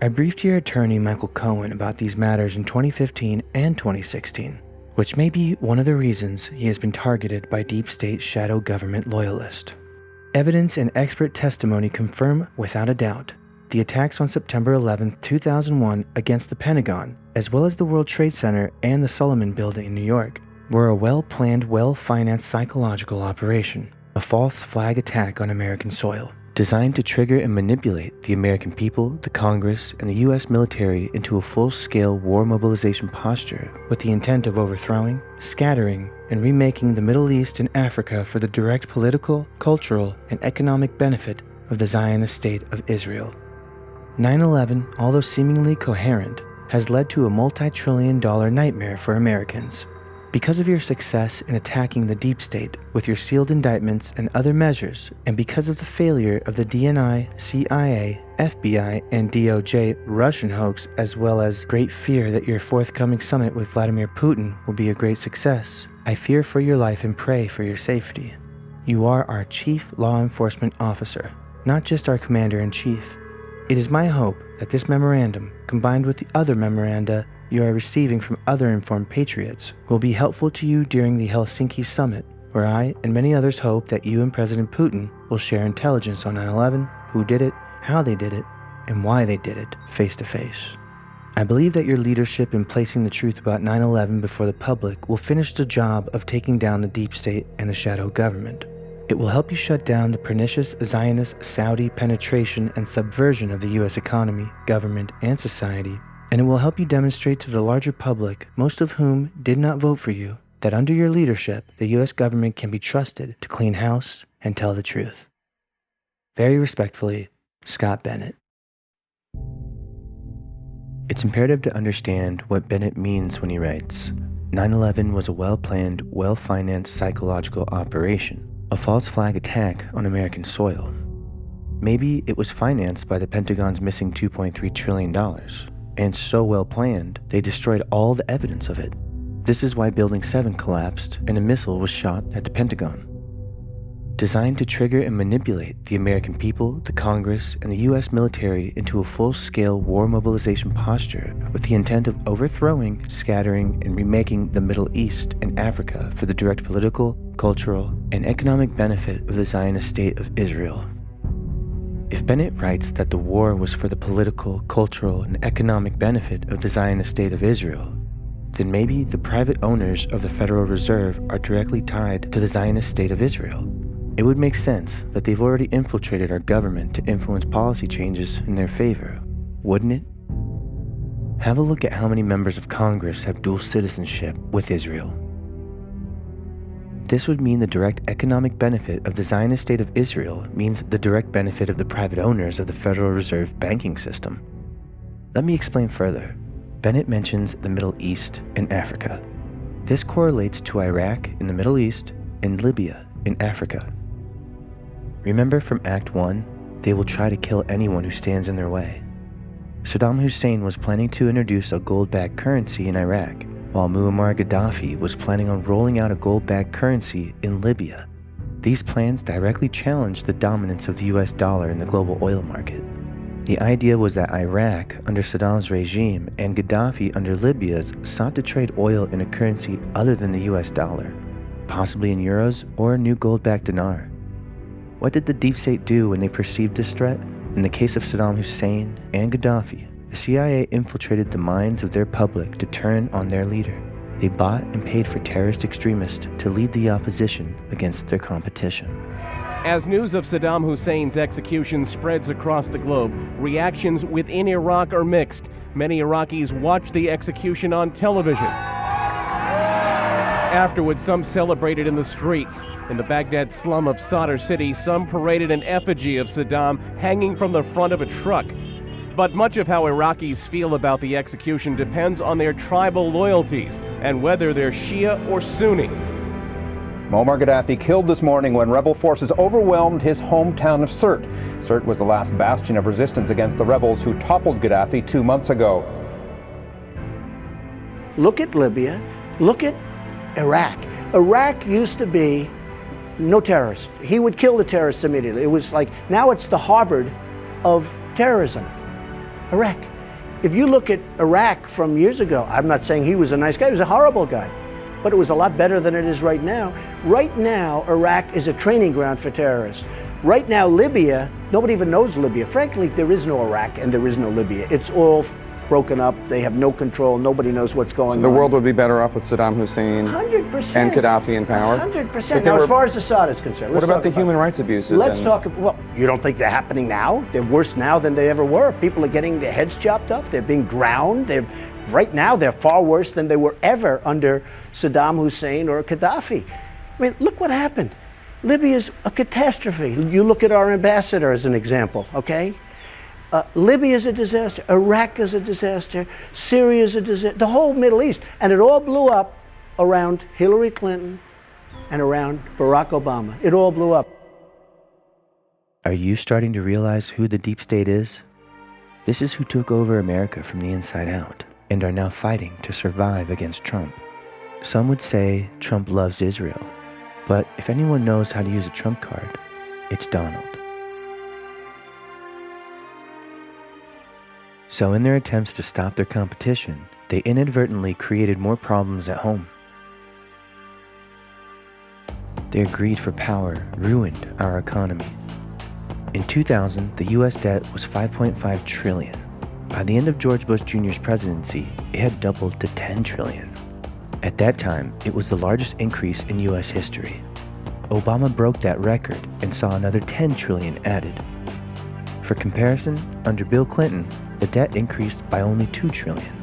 I briefed your attorney Michael Cohen about these matters in 2015 and 2016, which may be one of the reasons he has been targeted by deep state shadow government loyalists. Evidence and expert testimony confirm without a doubt the attacks on September 11, 2001 against the Pentagon, as well as the World Trade Center and the Solomon Building in New York, were a well-planned, well-financed psychological operation, a false flag attack on American soil, designed to trigger and manipulate the American people, the Congress, and the U.S. military into a full-scale war mobilization posture with the intent of overthrowing, scattering, and remaking the Middle East and Africa for the direct political, cultural, and economic benefit of the Zionist state of Israel. 9/11, although seemingly coherent, has led to a multi-trillion-dollar nightmare for Americans. Because of your success in attacking the deep state with your sealed indictments and other measures, and because of the failure of the DNI, CIA, FBI, and DOJ Russian hoax, as well as great fear that your forthcoming summit with Vladimir Putin will be a great success, I fear for your life and pray for your safety. You are our chief law enforcement officer, not just our commander-in-chief. It is my hope that this memorandum, combined with the other memoranda you are receiving from other informed patriots, will be helpful to you during the Helsinki summit, where I and many others hope that you and President Putin will share intelligence on 9/11, who did it, how they did it, and why they did it, face to face. I believe that your leadership in placing the truth about 9/11 before the public will finish the job of taking down the deep state and the shadow government. It will help you shut down the pernicious Zionist Saudi penetration and subversion of the U.S. economy, government, and society, and it will help you demonstrate to the larger public, most of whom did not vote for you, that under your leadership, the U.S. government can be trusted to clean house and tell the truth. Very respectfully, Scott Bennett. It's imperative to understand what Bennett means when he writes, 9/11 was a well-planned, well-financed psychological operation, a false flag attack on American soil. Maybe it was financed by the Pentagon's missing $2.3 trillion, and so well planned, they destroyed all the evidence of it. This is why Building 7 collapsed and a missile was shot at the Pentagon. Designed to trigger and manipulate the American people, the Congress, and the U.S. military into a full-scale war mobilization posture with the intent of overthrowing, scattering, and remaking the Middle East and Africa for the direct political, cultural, and economic benefit of the Zionist state of Israel. If Bennett writes that the war was for the political, cultural, and economic benefit of the Zionist state of Israel, then maybe the private owners of the Federal Reserve are directly tied to the Zionist state of Israel. It would make sense that they've already infiltrated our government to influence policy changes in their favor, wouldn't it? Have a look at how many members of Congress have dual citizenship with Israel. This would mean the direct economic benefit of the Zionist state of Israel means the direct benefit of the private owners of the Federal Reserve banking system. Let me explain further. Bennett mentions the Middle East and Africa. This correlates to Iraq in the Middle East and Libya in Africa. Remember from Act 1, they will try to kill anyone who stands in their way. Saddam Hussein was planning to introduce a gold-backed currency in Iraq, while Muammar Gaddafi was planning on rolling out a gold-backed currency in Libya. These plans directly challenged the dominance of the US dollar in the global oil market. The idea was that Iraq, under Saddam's regime, and Gaddafi, under Libya's, sought to trade oil in a currency other than the US dollar, possibly in euros or a new gold-backed dinar. What did the deep state do when they perceived this threat? In the case of Saddam Hussein and Gaddafi, the CIA infiltrated the minds of their public to turn on their leader. They bought and paid for terrorist extremists to lead the opposition against their competition. As news of Saddam Hussein's execution spreads across the globe, reactions within Iraq are mixed. Many Iraqis watched the execution on television. Afterwards, some celebrated in the streets. In the Baghdad slum of Sadr City, some paraded an effigy of Saddam hanging from the front of a truck. But much of how Iraqis feel about the execution depends on their tribal loyalties and whether they're Shia or Sunni. Muammar Gaddafi killed this morning when rebel forces overwhelmed his hometown of Sirte. Sirte was the last bastion of resistance against the rebels who toppled Gaddafi 2 months ago. Look at Libya. Look at Iraq. Iraq used to be no terrorists. He would kill the terrorists immediately. It was like, now it's the Harvard of terrorism. Iraq. If you look at Iraq from years ago, I'm not saying he was a nice guy, he was a horrible guy, but it was a lot better than it is right now. Right now, Iraq is a training ground for terrorists. Right now, Libya, nobody even knows Libya. Frankly, there is no Iraq and there is no Libya. It's all broken up. They have no control. Nobody knows what's going on. So the world would be better off with Saddam Hussein 100%. And Gaddafi in power? 100%. Now, as far as Assad is concerned. What about the human rights abuses? Let's talk about, well, you don't think they're happening now? They're worse now than they ever were. People are getting their heads chopped off. They're being drowned. Right now, they're far worse than they were ever under Saddam Hussein or Gaddafi. I mean, look what happened. Libya's a catastrophe. You look at our ambassador as an example, okay? Libya is a disaster. Iraq is a disaster. Syria is a disaster. The whole Middle East. And it all blew up around Hillary Clinton and around Barack Obama. It all blew up. Are you starting to realize who the deep state is? This is who took over America from the inside out and are now fighting to survive against Trump. Some would say Trump loves Israel, but if anyone knows how to use a Trump card, it's Donald. So in their attempts to stop their competition, they inadvertently created more problems at home. Their greed for power ruined our economy. In 2000, the US debt was $5.5 trillion. By the end of George Bush Jr.'s presidency, it had doubled to $10 trillion. At that time, it was the largest increase in US history. Obama broke that record and saw another $10 trillion added. For comparison, under Bill Clinton, the debt increased by only $2 trillion.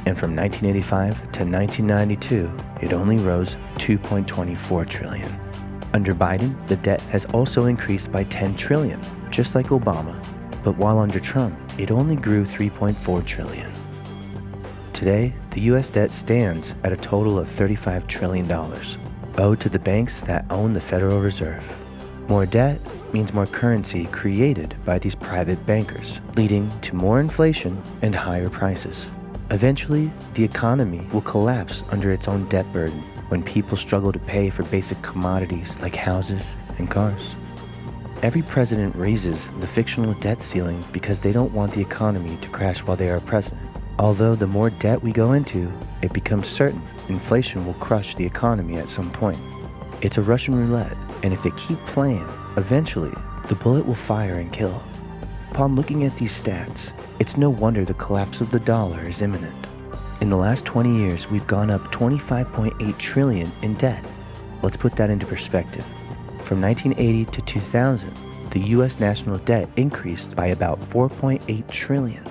And from 1985 to 1992, it only rose $2.24 trillion. Under Biden, the debt has also increased by $10 trillion, just like Obama. But while under Trump, it only grew $3.4 trillion. Today, the US debt stands at a total of $35 trillion, owed to the banks that own the Federal Reserve. More debt means more currency created by these private bankers, leading to more inflation and higher prices. Eventually, the economy will collapse under its own debt burden when people struggle to pay for basic commodities like houses and cars. Every president raises the fictional debt ceiling because they don't want the economy to crash while they are president. Although the more debt we go into, it becomes certain inflation will crush the economy at some point. It's a Russian roulette, and if they keep playing, eventually the bullet will fire and kill. Upon looking at these stats, it's no wonder the collapse of the dollar is imminent. In the last 20 years, we've gone up $25.8 trillion in debt. Let's put that into perspective. From 1980 to 2000, the US national debt increased by about $4.8 trillion.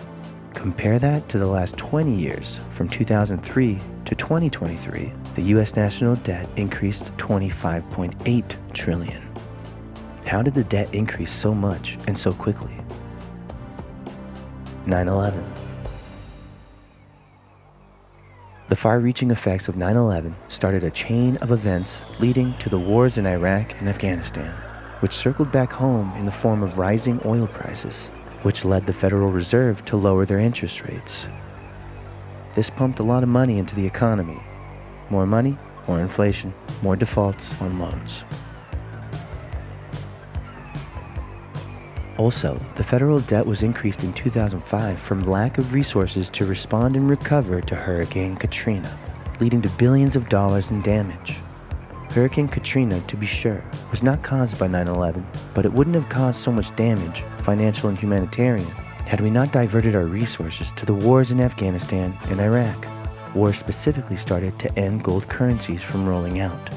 Compare that to the last 20 years, from 2003 to 2023, the US national debt increased $25.8 trillion. How did the debt increase so much and so quickly? 9/11. The far-reaching effects of 9/11 started a chain of events leading to the wars in Iraq and Afghanistan, which circled back home in the form of rising oil prices, which led the Federal Reserve to lower their interest rates. This pumped a lot of money into the economy. More money, more inflation, more defaults on loans. Also, the federal debt was increased in 2005 from lack of resources to respond and recover to Hurricane Katrina, leading to billions of dollars in damage. Hurricane Katrina, to be sure, was not caused by 9/11, but it wouldn't have caused so much damage, financial and humanitarian, had we not diverted our resources to the wars in Afghanistan and Iraq. Wars specifically started to end gold currencies from rolling out.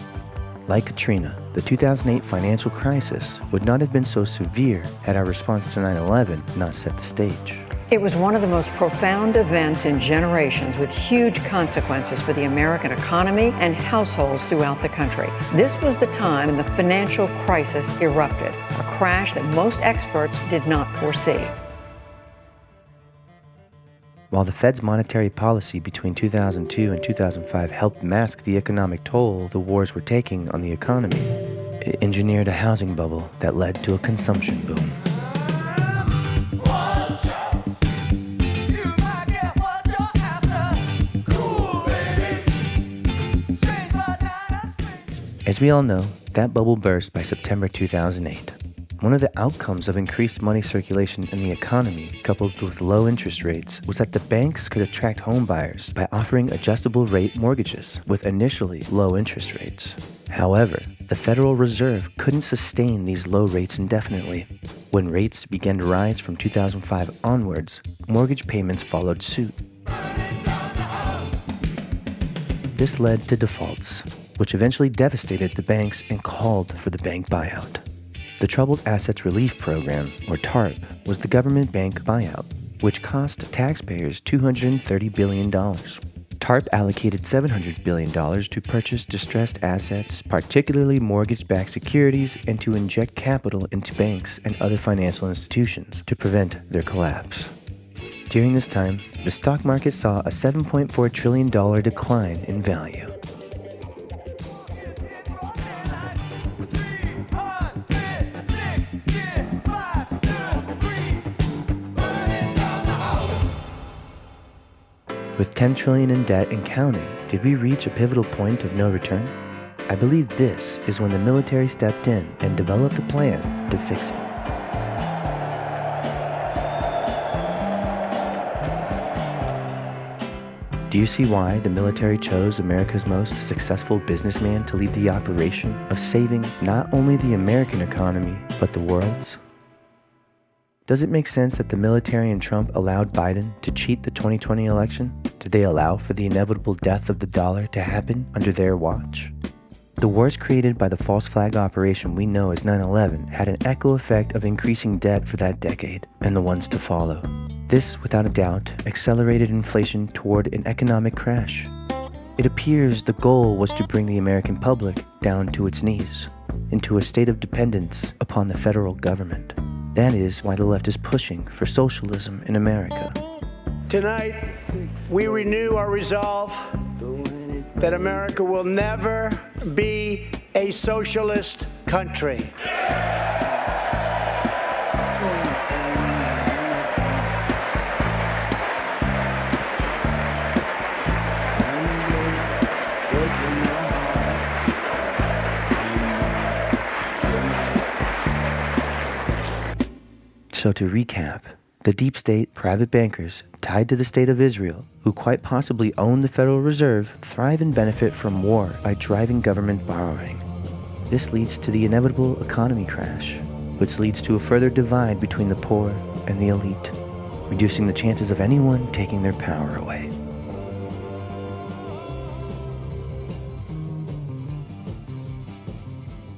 Like Katrina, the 2008 financial crisis would not have been so severe had our response to 9/11 not set the stage. It was one of the most profound events in generations with huge consequences for the American economy and households throughout the country. This was the time when the financial crisis erupted, a crash that most experts did not foresee. While the Fed's monetary policy between 2002 and 2005 helped mask the economic toll the wars were taking on the economy, it engineered a housing bubble that led to a consumption boom. As we all know, that bubble burst by September 2008. One of the outcomes of increased money circulation in the economy, coupled with low interest rates, was that the banks could attract home buyers by offering adjustable rate mortgages with initially low interest rates. However, the Federal Reserve couldn't sustain these low rates indefinitely. When rates began to rise from 2005 onwards, mortgage payments followed suit. This led to defaults, which eventually devastated the banks and called for the bank buyout. The Troubled Assets Relief Program, or TARP, was the government bank buyout, which cost taxpayers $230 billion. TARP allocated $700 billion to purchase distressed assets, particularly mortgage-backed securities, and to inject capital into banks and other financial institutions to prevent their collapse. During this time, the stock market saw a $7.4 trillion decline in value. With 10 trillion in debt and counting, did we reach a pivotal point of no return? I believe this is when the military stepped in and developed a plan to fix it. Do you see why the military chose America's most successful businessman to lead the operation of saving not only the American economy, but the world's? Does it make sense that the military and Trump allowed Biden to cheat the 2020 election? Did they allow for the inevitable death of the dollar to happen under their watch? The wars created by the false flag operation we know as 9/11 had an echo effect of increasing debt for that decade and the ones to follow. This, without a doubt, accelerated inflation toward an economic crash. It appears the goal was to bring the American public down to its knees, into a state of dependence upon the federal government. That is why the left is pushing for socialism in America. Tonight, we renew our resolve that America will never be a socialist country. So to recap, the deep state private bankers tied to the state of Israel, who quite possibly own the Federal Reserve, thrive and benefit from war by driving government borrowing. This leads to the inevitable economy crash, which leads to a further divide between the poor and the elite, reducing the chances of anyone taking their power away.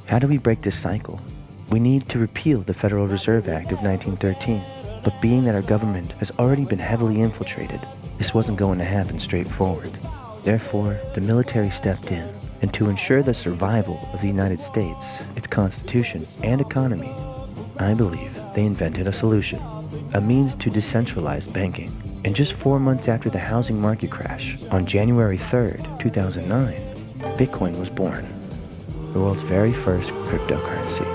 How do we break this cycle? We need to repeal the Federal Reserve Act of 1913, but being that our government has already been heavily infiltrated, this wasn't going to happen straightforward. Therefore, the military stepped in, and to ensure the survival of the United States, its Constitution, and economy, I believe they invented a solution, a means to decentralize banking. And just 4 months after the housing market crash, on January 3rd, 2009, Bitcoin was born, the world's very first cryptocurrency.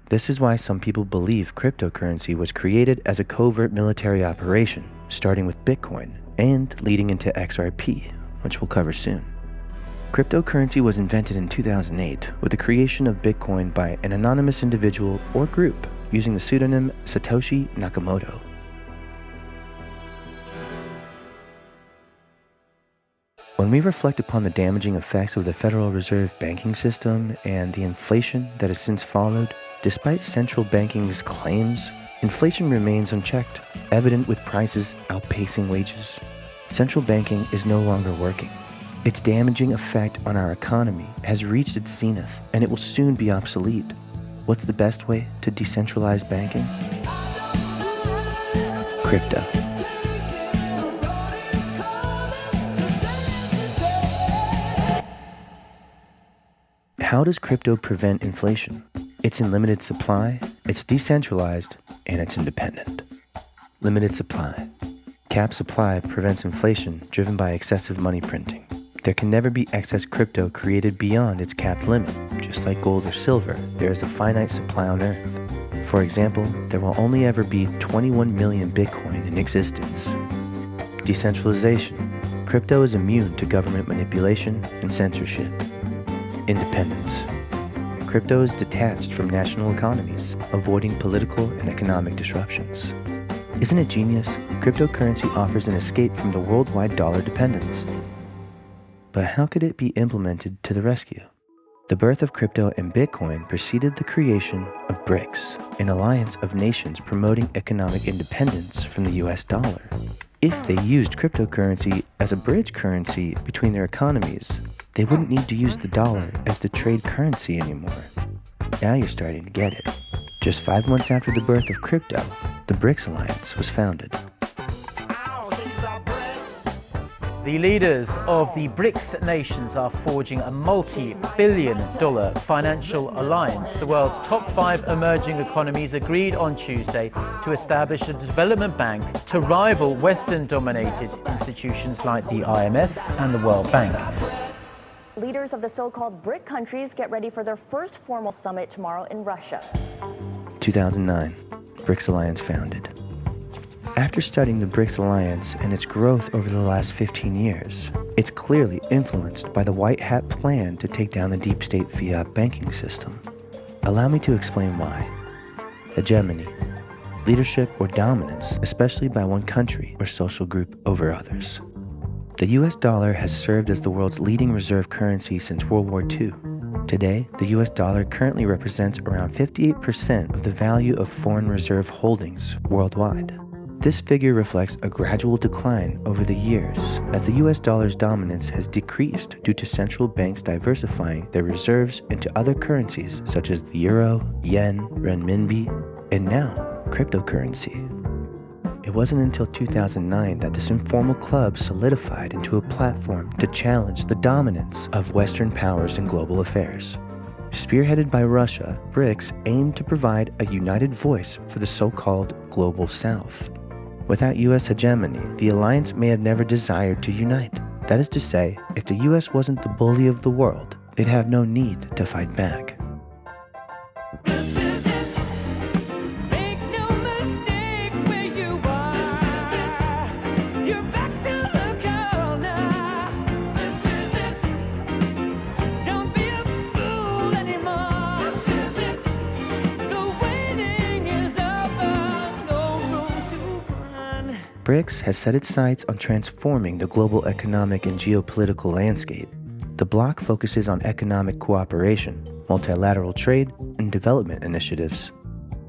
This is why some people believe cryptocurrency was created as a covert military operation, starting with Bitcoin and leading into XRP, which we'll cover soon. Cryptocurrency was invented in 2008 with the creation of Bitcoin by an anonymous individual or group using the pseudonym Satoshi Nakamoto. When we reflect upon the damaging effects of the Federal Reserve banking system and the inflation that has since followed, despite central banking's claims, inflation remains unchecked, evident with prices outpacing wages. Central banking is no longer working. Its damaging effect on our economy has reached its zenith, and it will soon be obsolete. What's the best way to decentralize banking? Crypto. How does crypto prevent inflation? It's in limited supply, it's decentralized, and it's independent. Limited supply. Cap supply prevents inflation driven by excessive money printing. There can never be excess crypto created beyond its capped limit. Just like gold or silver, there is a finite supply on Earth. For example, there will only ever be 21 million Bitcoin in existence. Decentralization. Crypto is immune to government manipulation and censorship. Independence. Crypto is detached from national economies, avoiding political and economic disruptions. Isn't it genius? Cryptocurrency offers an escape from the worldwide dollar dependence. But how could it be implemented to the rescue? The birth of crypto and Bitcoin preceded the creation of BRICS, an alliance of nations promoting economic independence from the US dollar. If they used cryptocurrency as a bridge currency between their economies, they wouldn't need to use the dollar as the trade currency anymore. Now you're starting to get it. Just 5 months after the birth of crypto, the BRICS alliance was founded. The leaders of the BRICS nations are forging a multi-billion-dollar financial alliance. The world's top 5 emerging economies agreed on Tuesday to establish a development bank to rival Western-dominated institutions like the IMF and the World Bank. Leaders of the so-called BRIC countries get ready for their first formal summit tomorrow in Russia. 2009, BRICS Alliance founded. After studying the BRICS Alliance and its growth over the last 15 years, it's clearly influenced by the White Hat plan to take down the deep state fiat banking system. Allow me to explain why. Hegemony, leadership or dominance, especially by one country or social group over others. The US dollar has served as the world's leading reserve currency since World War II. Today, the US dollar currently represents around 58% of the value of foreign reserve holdings worldwide. This figure reflects a gradual decline over the years as the US dollar's dominance has decreased due to central banks diversifying their reserves into other currencies such as the euro, yen, renminbi, and now cryptocurrency. It wasn't until 2009 that this informal club solidified into a platform to challenge the dominance of Western powers in global affairs. Spearheaded by Russia, BRICS aimed to provide a united voice for the so-called Global South. Without US hegemony, the alliance may have never desired to unite. That is to say, if the US wasn't the bully of the world, they'd have no need to fight back. BRICS has set its sights on transforming the global economic and geopolitical landscape. The bloc focuses on economic cooperation, multilateral trade, and development initiatives.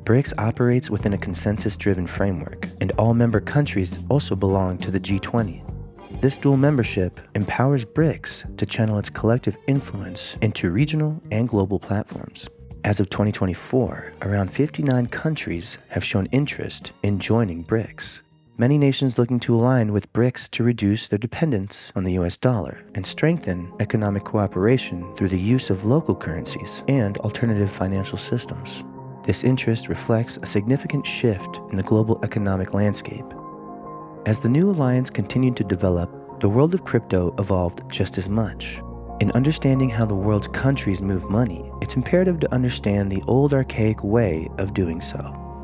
BRICS operates within a consensus-driven framework, and all member countries also belong to the G20. This dual membership empowers BRICS to channel its collective influence into regional and global platforms. As of 2024, around 59 countries have shown interest in joining BRICS. Many nations looking to align with BRICS to reduce their dependence on the US dollar and strengthen economic cooperation through the use of local currencies and alternative financial systems. This interest reflects a significant shift in the global economic landscape. As the new alliance continued to develop, the world of crypto evolved just as much. In understanding how the world's countries move money, it's imperative to understand the old archaic way of doing so,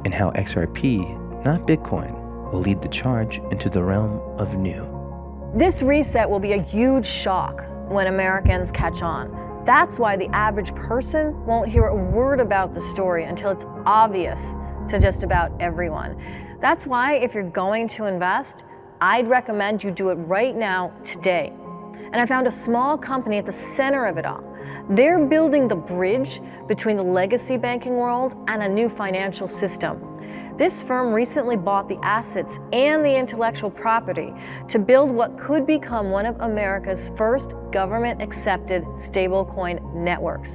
and how XRP, not Bitcoin, will lead the charge into the realm of new. This reset will be a huge shock when Americans catch on. That's why the average person won't hear a word about the story until it's obvious to just about everyone. That's why if you're going to invest, I'd recommend you do it right now, today. And I found a small company at the center of it all. They're building the bridge between the legacy banking world and a new financial system. This firm recently bought the assets and the intellectual property to build what could become one of America's first government-accepted stablecoin networks.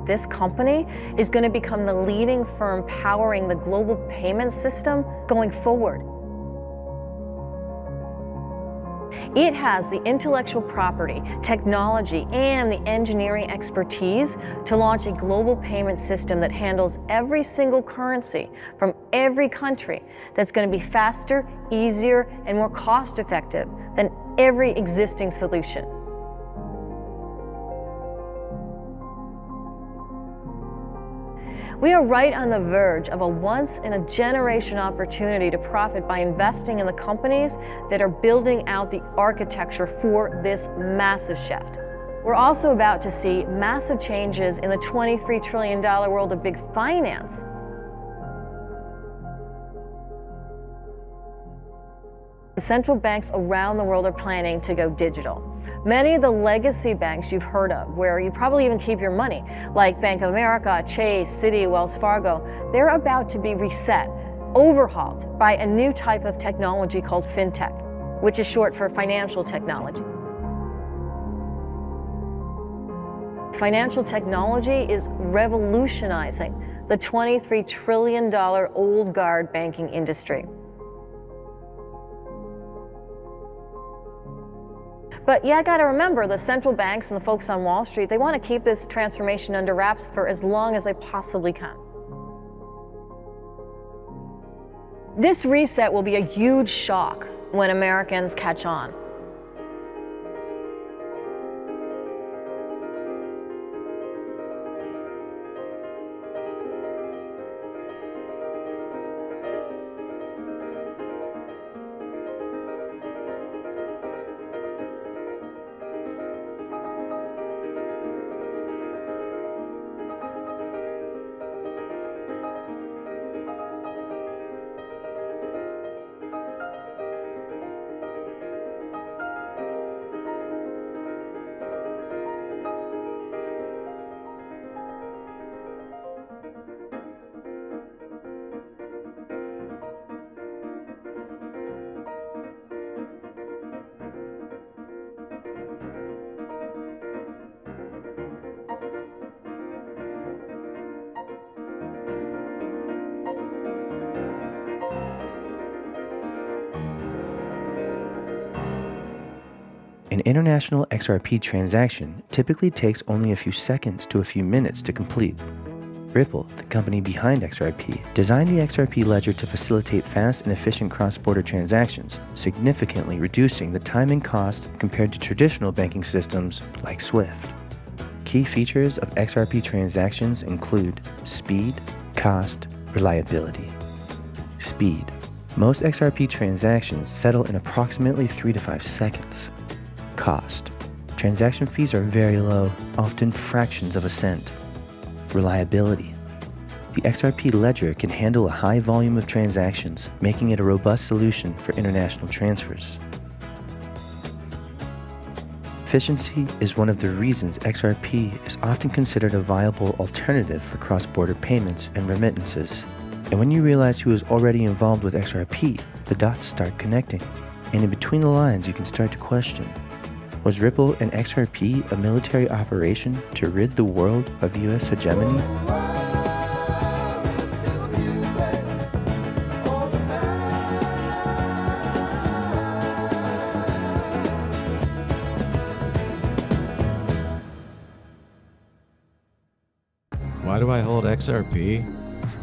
This company is going to become the leading firm powering the global payment system going forward. It has the intellectual property, technology, and the engineering expertise to launch a global payment system that handles every single currency from every country that's going to be faster, easier, and more cost-effective than every existing solution. We are right on the verge of a once-in-a-generation opportunity to profit by investing in the companies that are building out the architecture for this massive shift. We're also about to see massive changes in the $23 trillion world of big finance. Central banks around the world are planning to go digital. Many of the legacy banks you've heard of, where you probably even keep your money, like Bank of America, Chase, Citi, Wells Fargo, they're about to be reset, overhauled by a new type of technology called fintech, which is short for financial technology. Financial technology is revolutionizing the $23 trillion old guard banking industry. But yeah, I got to remember, the central banks and the folks on Wall Street, they want to keep this transformation under wraps for as long as they possibly can. This reset will be a huge shock when Americans catch on. An international XRP transaction typically takes only a few seconds to a few minutes to complete. Ripple, the company behind XRP, designed the XRP ledger to facilitate fast and efficient cross-border transactions, significantly reducing the time and cost compared to traditional banking systems like SWIFT. Key features of XRP transactions include speed, cost, reliability. Speed. Most XRP transactions settle in approximately 3 to 5 seconds. Cost. Transaction fees are very low, often fractions of a cent. Reliability. The XRP ledger can handle a high volume of transactions, making it a robust solution for international transfers. Efficiency is one of the reasons XRP is often considered a viable alternative for cross-border payments and remittances. And when you realize who is already involved with XRP, the dots start connecting. And in between the lines, you can start to question, was Ripple and XRP a military operation to rid the world of US hegemony? Why do I hold XRP?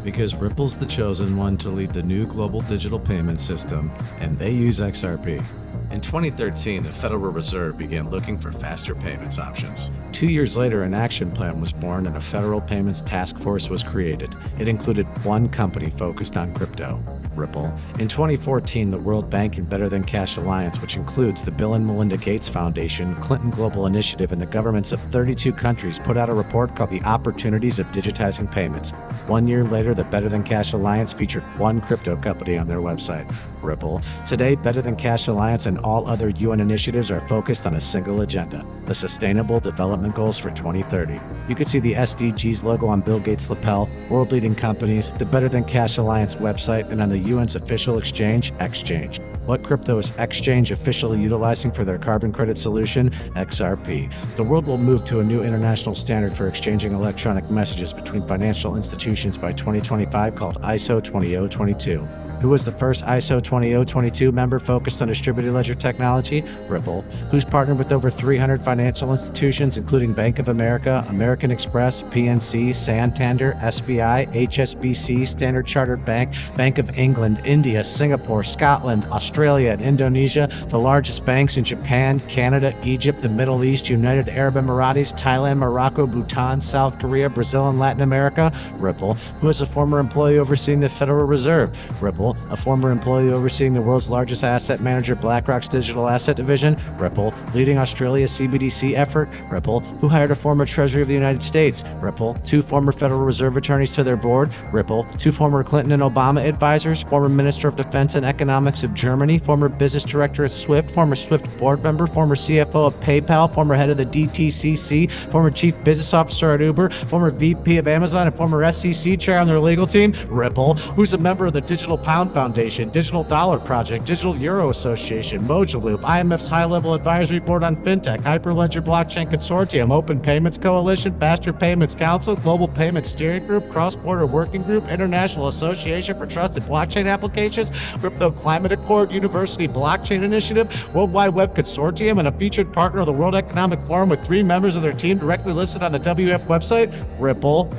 Because Ripple's the chosen one to lead the new global digital payment system, and they use XRP. In 2013, the Federal Reserve began looking for faster payments options. 2 years later, an action plan was born and a federal payments task force was created. It included one company focused on crypto, Ripple. In 2014, the World Bank and Better Than Cash Alliance, which includes the Bill and Melinda Gates Foundation, Clinton Global Initiative, and the governments of 32 countries, put out a report called The Opportunities of Digitizing Payments. 1 year later, the Better Than Cash Alliance featured one crypto company on their website, Ripple. Today, Better Than Cash Alliance and all other UN initiatives are focused on a single agenda, the Sustainable Development Goals for 2030. You can see the SDGs logo on Bill Gates' lapel, world-leading companies, the Better Than Cash Alliance website, and on the UN's official exchange, Exchange. What crypto is Exchange officially utilizing for their carbon credit solution? XRP. The world will move to a new international standard for exchanging electronic messages between financial institutions by 2025 called ISO 20022. Who was the first ISO 20022 member focused on distributed ledger technology? Ripple, who's partnered with over 300 financial institutions, including Bank of America, American Express, PNC, Santander, SBI, HSBC, Standard Chartered Bank, Bank of England, India, Singapore, Scotland, Australia, and Indonesia, the largest banks in Japan, Canada, Egypt, the Middle East, United Arab Emirates, Thailand, Morocco, Bhutan, South Korea, Brazil, and Latin America? Ripple, who is a former employee overseeing the Federal Reserve? Ripple, a former employee overseeing the world's largest asset manager, BlackRock's digital asset division. Ripple, leading Australia's CBDC effort. Ripple, who hired a former Treasury of the United States. Ripple, 2 former Federal Reserve attorneys to their board. Ripple, 2 former Clinton and Obama advisors, former Minister of Defense and Economics of Germany, former business director at SWIFT, former SWIFT board member, former CFO of PayPal, former head of the DTCC, former chief business officer at Uber, former VP of Amazon, and former SEC chair on their legal team. Ripple, who's a member of the Digital Pound Foundation, Digital Dollar Project, Digital Euro Association, Mojaloop, IMF's High-Level Advisory Board on FinTech, Hyperledger Blockchain Consortium, Open Payments Coalition, Faster Payments Council, Global Payments Steering Group, Cross-Border Working Group, International Association for Trusted Blockchain Applications, Crypto Climate Accord, University Blockchain Initiative, World Wide Web Consortium, and a featured partner of the World Economic Forum with 3 members of their team directly listed on the WF website, Ripple.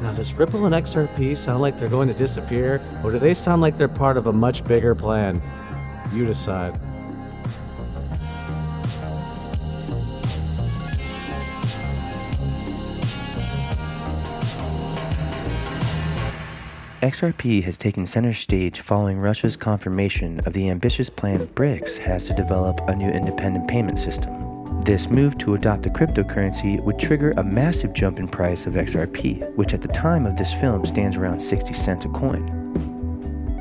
Now, does Ripple and XRP sound like they're going to disappear, or do they sound like they're part of a much bigger plan? You decide. XRP has taken center stage following Russia's confirmation of the ambitious plan BRICS has to develop a new independent payment system. This move to adopt a cryptocurrency would trigger a massive jump in price of XRP, which at the time of this film stands around 60 cents a coin.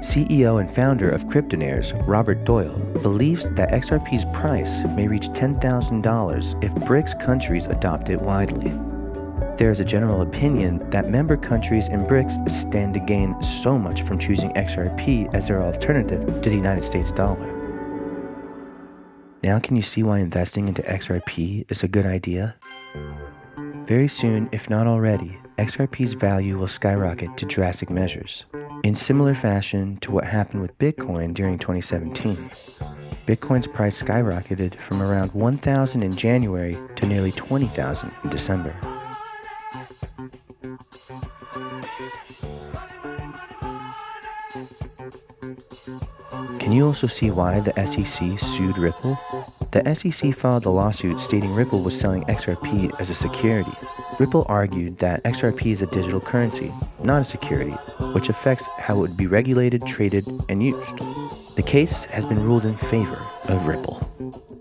CEO and founder of Cryptonaires, Robert Doyle, believes that XRP's price may reach $10,000 if BRICS countries adopt it widely. There is a general opinion that member countries in BRICS stand to gain so much from choosing XRP as their alternative to the United States dollar. Now can you see why investing into XRP is a good idea? Very soon, if not already, XRP's value will skyrocket to drastic measures, in similar fashion to what happened with Bitcoin during 2017. Bitcoin's price skyrocketed from around $1,000 in January to nearly $20,000 in December. Can you also see why the SEC sued Ripple? The SEC filed a lawsuit stating Ripple was selling XRP as a security. Ripple argued that XRP is a digital currency, not a security, which affects how it would be regulated, traded, and used. The case has been ruled in favor of Ripple.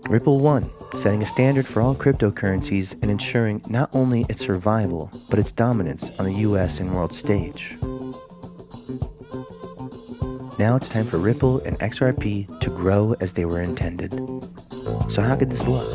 Ripple won, setting a standard for all cryptocurrencies and ensuring not only its survival, but its dominance on the US and world stage. Now it's time for Ripple and XRP to grow as they were intended. So how could this look?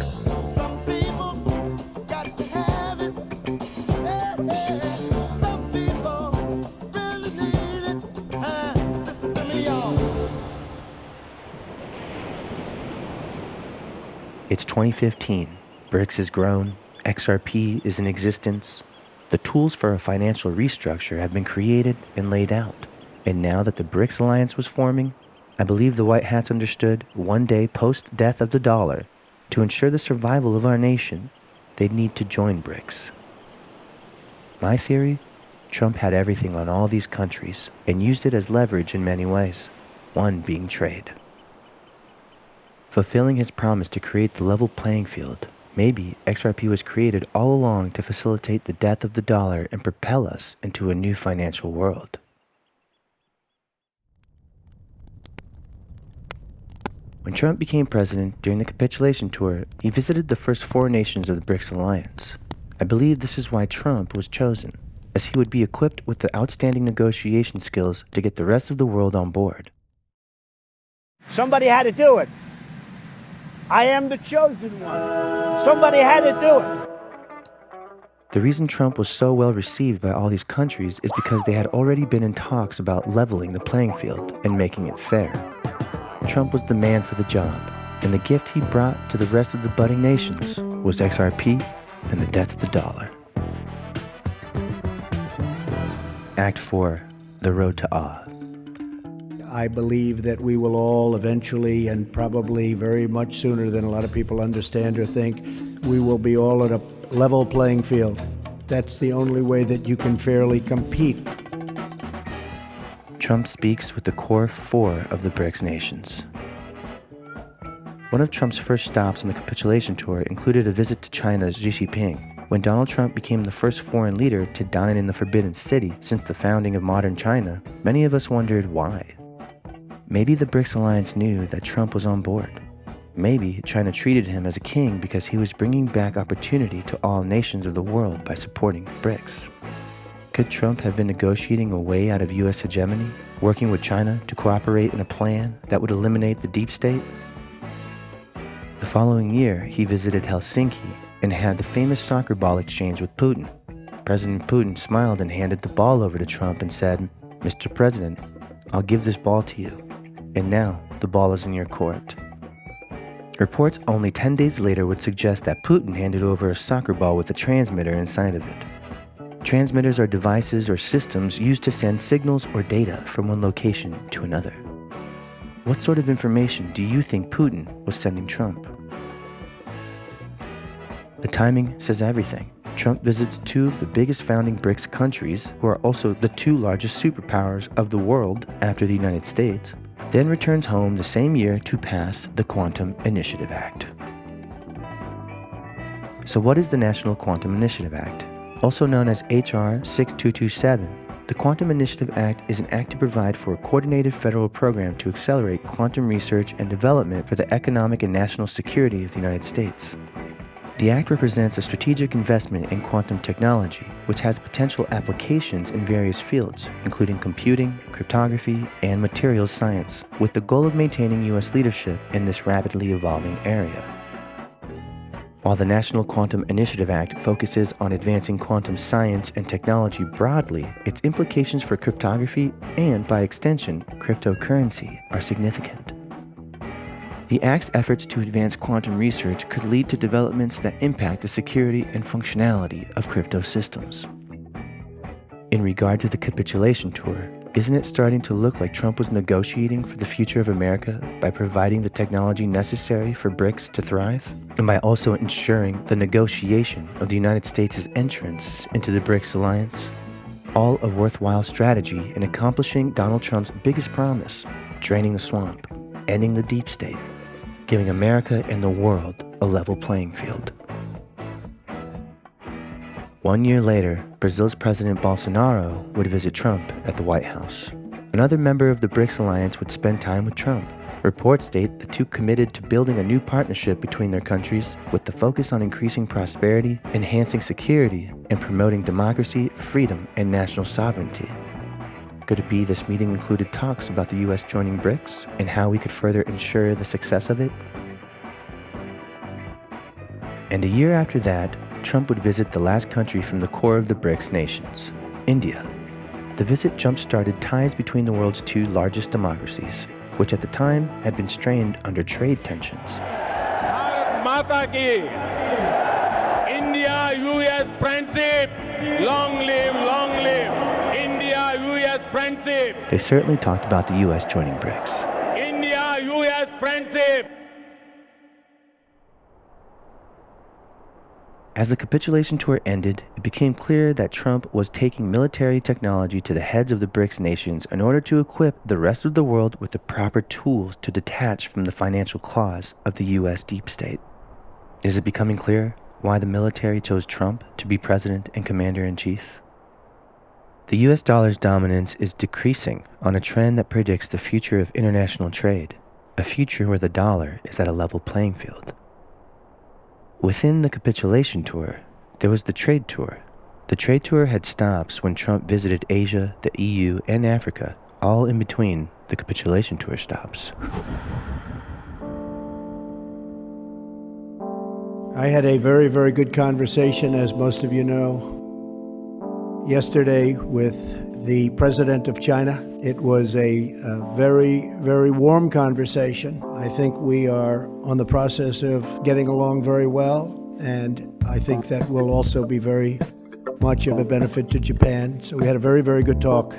It's 2015. BRICS has grown. XRP is in existence. The tools for a financial restructure have been created and laid out. And now that the BRICS alliance was forming, I believe the White Hats understood one day post-death of the dollar, to ensure the survival of our nation, they'd need to join BRICS. My theory? Trump had everything on all these countries and used it as leverage in many ways, one being trade. Fulfilling his promise to create the level playing field, maybe XRP was created all along to facilitate the death of the dollar and propel us into a new financial world. When Trump became president during the capitulation tour, he visited the first 4 nations of the BRICS alliance. I believe this is why Trump was chosen, as he would be equipped with the outstanding negotiation skills to get the rest of the world on board. Somebody had to do it. I am the chosen one. Somebody had to do it. The reason Trump was so well received by all these countries is because they had already been in talks about leveling the playing field and making it fair. Trump was the man for the job, and the gift he brought to the rest of the budding nations was XRP and the death of the dollar. Act 4, The Road to Awe. I believe that we will all eventually, and probably very much sooner than a lot of people understand or think, we will be all at a level playing field. That's the only way that you can fairly compete. Trump speaks with the core 4 of the BRICS nations. One of Trump's first stops on the capitulation tour included a visit to China's Xi Jinping. When Donald Trump became the first foreign leader to dine in the Forbidden City since the founding of modern China, many of us wondered why. Maybe the BRICS alliance knew that Trump was on board. Maybe China treated him as a king because he was bringing back opportunity to all nations of the world by supporting BRICS. Could Trump have been negotiating a way out of U.S. hegemony, working with China to cooperate in a plan that would eliminate the deep state? The following year, he visited Helsinki and had the famous soccer ball exchange with Putin. President Putin smiled and handed the ball over to Trump and said, "Mr. President, I'll give this ball to you. And now, the ball is in your court. Reports only 10 days later would suggest that Putin handed over a soccer ball with a transmitter inside of it. Transmitters are devices or systems used to send signals or data from one location to another. What sort of information do you think Putin was sending Trump? The timing says everything. Trump visits two of the biggest founding BRICS countries, who are also the two largest superpowers of the world after the United States, then returns home the same year to pass the Quantum Initiative Act. So what is the National Quantum Initiative Act? Also known as H.R. 6227, the Quantum Initiative Act is an act to provide for a coordinated federal program to accelerate quantum research and development for the economic and national security of the United States. The Act represents a strategic investment in quantum technology, which has potential applications in various fields, including computing, cryptography, and materials science, with the goal of maintaining U.S. leadership in this rapidly evolving area. While the National Quantum Initiative Act focuses on advancing quantum science and technology broadly, its implications for cryptography and, by extension, cryptocurrency are significant. The Act's efforts to advance quantum research could lead to developments that impact the security and functionality of crypto systems. In regard to the capitulation tour, isn't it starting to look like Trump was negotiating for the future of America by providing the technology necessary for BRICS to thrive, and by also ensuring the negotiation of the United States' entrance into the BRICS alliance? All a worthwhile strategy in accomplishing Donald Trump's biggest promise, draining the swamp, ending the deep state, giving America and the world a level playing field. 1 year later, Brazil's President Bolsonaro would visit Trump at the White House. Another member of the BRICS alliance would spend time with Trump. Reports state the two committed to building a new partnership between their countries with the focus on increasing prosperity, enhancing security, and promoting democracy, freedom, and national sovereignty. Could it be this meeting included talks about the U.S. joining BRICS and how we could further ensure the success of it? And a year after that, Trump would visit the last country from the core of the BRICS nations, India. The visit jump-started ties between the world's two largest democracies, which at the time had been strained under trade tensions. Bharat Mata ki, India-US friendship, long live, India-US friendship. They certainly talked about the U.S. joining BRICS. India-US friendship. As the capitulation tour ended, it became clear that Trump was taking military technology to the heads of the BRICS nations in order to equip the rest of the world with the proper tools to detach from the financial claws of the U.S. deep state. Is it becoming clear why the military chose Trump to be president and commander-in-chief? The U.S. dollar's dominance is decreasing on a trend that predicts the future of international trade, a future where the dollar is at a level playing field. Within the capitulation tour, there was the trade tour. The trade tour had stops when Trump visited Asia, the EU, and Africa, all in between the capitulation tour stops. I had a very, very good conversation, as most of you know, yesterday with the president of China. It was a very, very warm conversation. I think we are on the process of getting along very well, and I think that will also be very much of a benefit to Japan. So we had a very, very good talk,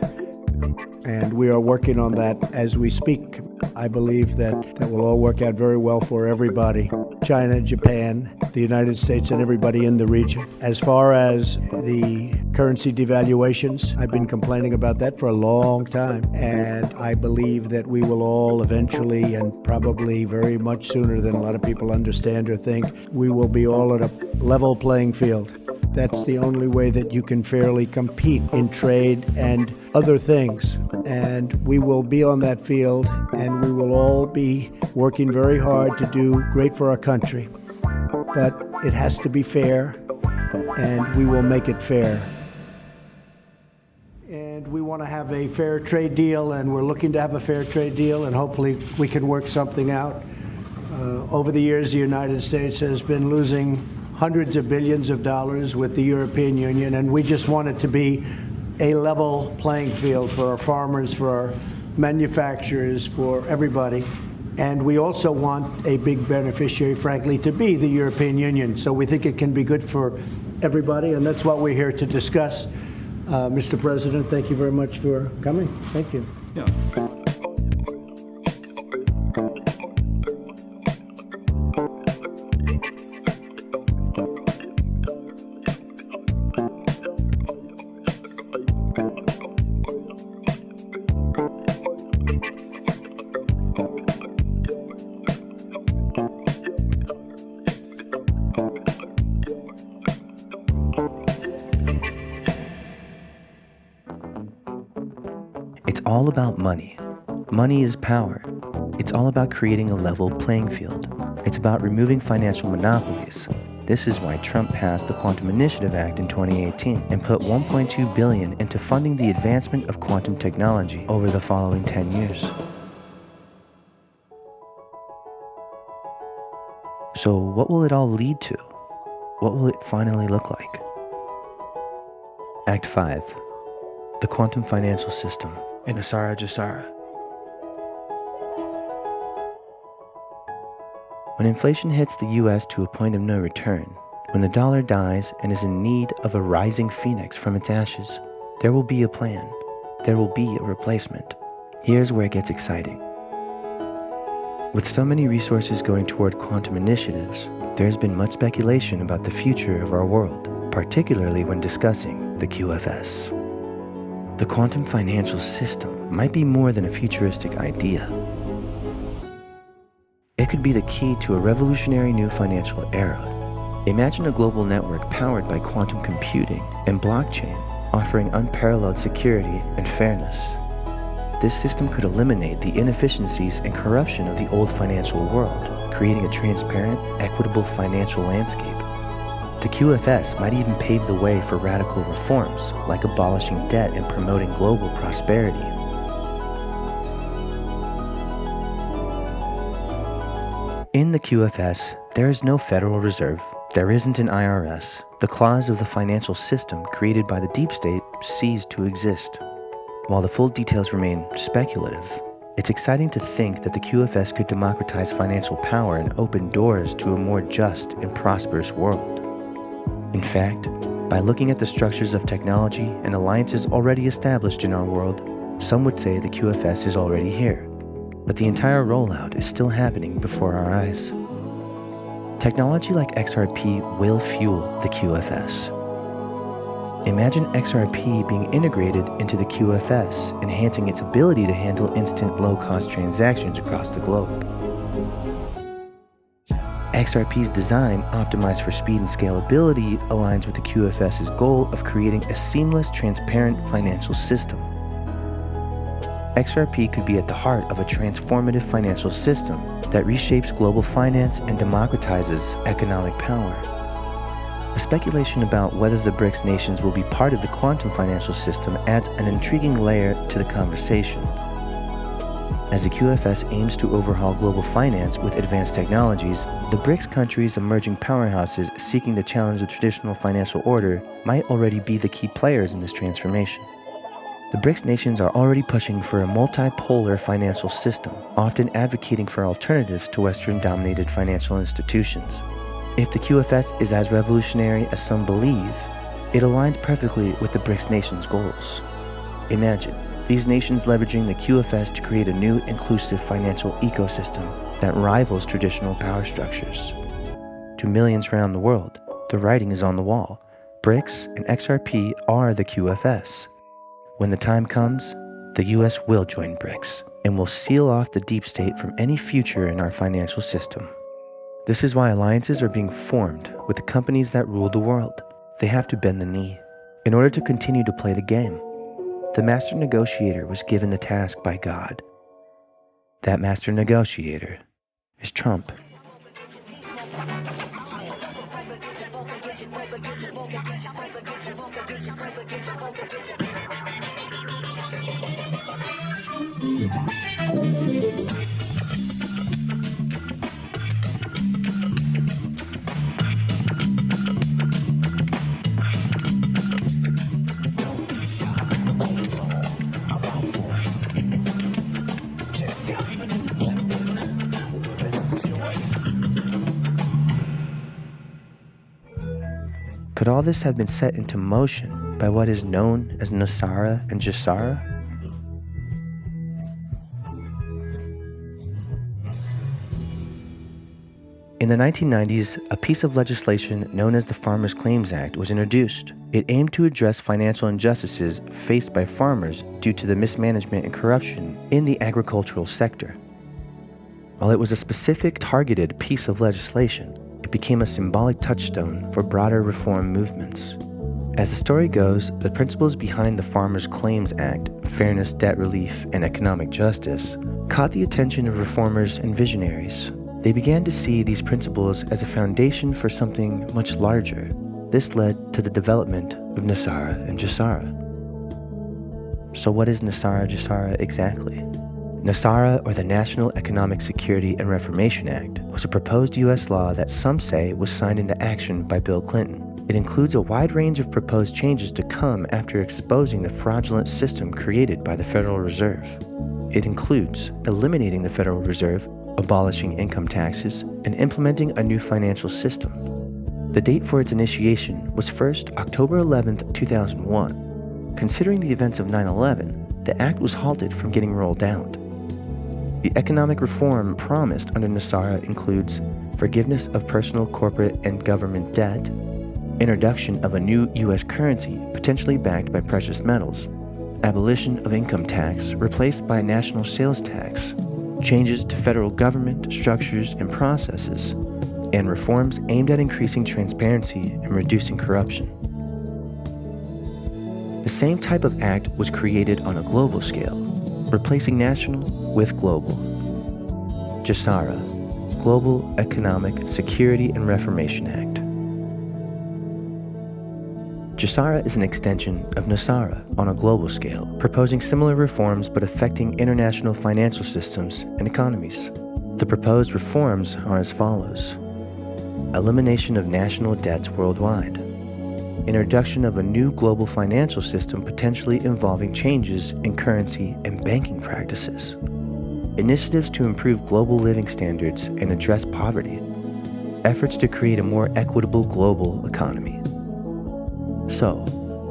and we are working on that as we speak. I believe that will all work out very well for everybody. China, Japan, the United States, and everybody in the region. As far as the currency devaluations, I've been complaining about that for a long time. And I believe that we will all eventually, and probably very much sooner than a lot of people understand or think, we will be all at a level playing field. That's the only way that you can fairly compete in trade and other things. And we will be on that field, and we will all be working very hard to do great for our country. But it has to be fair, and we will make it fair. And we want to have a fair trade deal, and we're looking to have a fair trade deal, and hopefully we can work something out. Over the years, the United States has been losing hundreds of billions of dollars with the European Union, and we just want it to be a level playing field for our farmers, for our manufacturers, for everybody. And we also want a big beneficiary, frankly, to be the European Union. So we think it can be good for everybody, and that's what we're here to discuss. Mr. President, thank you very much for coming. Thank you. Yeah. It's all about money. Money is power. It's all about creating a level playing field. It's about removing financial monopolies. This is why Trump passed the Quantum Initiative Act in 2018 and put $1.2 billion into funding the advancement of quantum technology over the following 10 years. So what will it all lead to? What will it finally look like? Act 5. The Quantum Financial System in Asara Jasara. When inflation hits the US to a point of no return, when the dollar dies and is in need of a rising phoenix from its ashes, there will be a plan. There will be a replacement. Here's where it gets exciting. With so many resources going toward quantum initiatives, there's been much speculation about the future of our world, particularly when discussing the QFS. The quantum financial system might be more than a futuristic idea. It could be the key to a revolutionary new financial era. Imagine a global network powered by quantum computing and blockchain, offering unparalleled security and fairness. This system could eliminate the inefficiencies and corruption of the old financial world, creating a transparent, equitable financial landscape. The QFS might even pave the way for radical reforms, like abolishing debt and promoting global prosperity. In the QFS, there is no Federal Reserve, there isn't an IRS. The claws of the financial system created by the deep state cease to exist. While the full details remain speculative, it's exciting to think that the QFS could democratize financial power and open doors to a more just and prosperous world. In fact, by looking at the structures of technology and alliances already established in our world, some would say the QFS is already here. But the entire rollout is still happening before our eyes. Technology like XRP will fuel the QFS. Imagine XRP being integrated into the QFS, enhancing its ability to handle instant low-cost transactions across the globe. XRP's design, optimized for speed and scalability, aligns with the QFS's goal of creating a seamless, transparent financial system. XRP could be at the heart of a transformative financial system that reshapes global finance and democratizes economic power. The speculation about whether the BRICS nations will be part of the quantum financial system adds an intriguing layer to the conversation. As the QFS aims to overhaul global finance with advanced technologies, the BRICS countries' emerging powerhouses seeking to challenge the traditional financial order might already be the key players in this transformation. The BRICS nations are already pushing for a multipolar financial system, often advocating for alternatives to Western-dominated financial institutions. If the QFS is as revolutionary as some believe, it aligns perfectly with the BRICS nations' goals. Imagine these nations leveraging the QFS to create a new inclusive financial ecosystem that rivals traditional power structures. To millions around the world, the writing is on the wall. BRICS and XRP are the QFS. When the time comes, the US will join BRICS and will seal off the deep state from any future in our financial system. This is why alliances are being formed with the companies that rule the world. They have to bend the knee in order to continue to play the game. The master negotiator was given the task by God. That master negotiator is Trump. Could all this have been set into motion by what is known as Nasara and Jisara? In the 1990s, a piece of legislation known as the Farmers' Claims Act was introduced. It aimed to address financial injustices faced by farmers due to the mismanagement and corruption in the agricultural sector. While it was a specific, targeted piece of legislation, it became a symbolic touchstone for broader reform movements. As the story goes, the principles behind the Farmers' Claims Act, fairness, debt relief, and economic justice, caught the attention of reformers and visionaries. They began to see these principles as a foundation for something much larger. This led to the development of Nasara and Jisara. So what is Nasara Jisara exactly? Nasara, or the National Economic Security and Reformation Act, was a proposed U.S. law that some say was signed into action by Bill Clinton. It includes a wide range of proposed changes to come after exposing the fraudulent system created by the Federal Reserve. It includes eliminating the Federal Reserve, abolishing income taxes, and implementing a new financial system. The date for its initiation was first October 11, 2001. Considering the events of 9/11, the act was halted from getting rolled out. The economic reform promised under Nasara includes forgiveness of personal, corporate, and government debt, introduction of a new U.S. currency potentially backed by precious metals, abolition of income tax replaced by national sales tax, changes to federal government structures and processes, and reforms aimed at increasing transparency and reducing corruption. The same type of act was created on a global scale, replacing national with global. Jisara, Global Economic Security and Reformation Act. Jisara is an extension of Nasara on a global scale, proposing similar reforms but affecting international financial systems and economies. The proposed reforms are as follows: elimination of national debts worldwide, introduction of a new global financial system potentially involving changes in currency and banking practices, initiatives to improve global living standards and address poverty, efforts to create a more equitable global economy. So,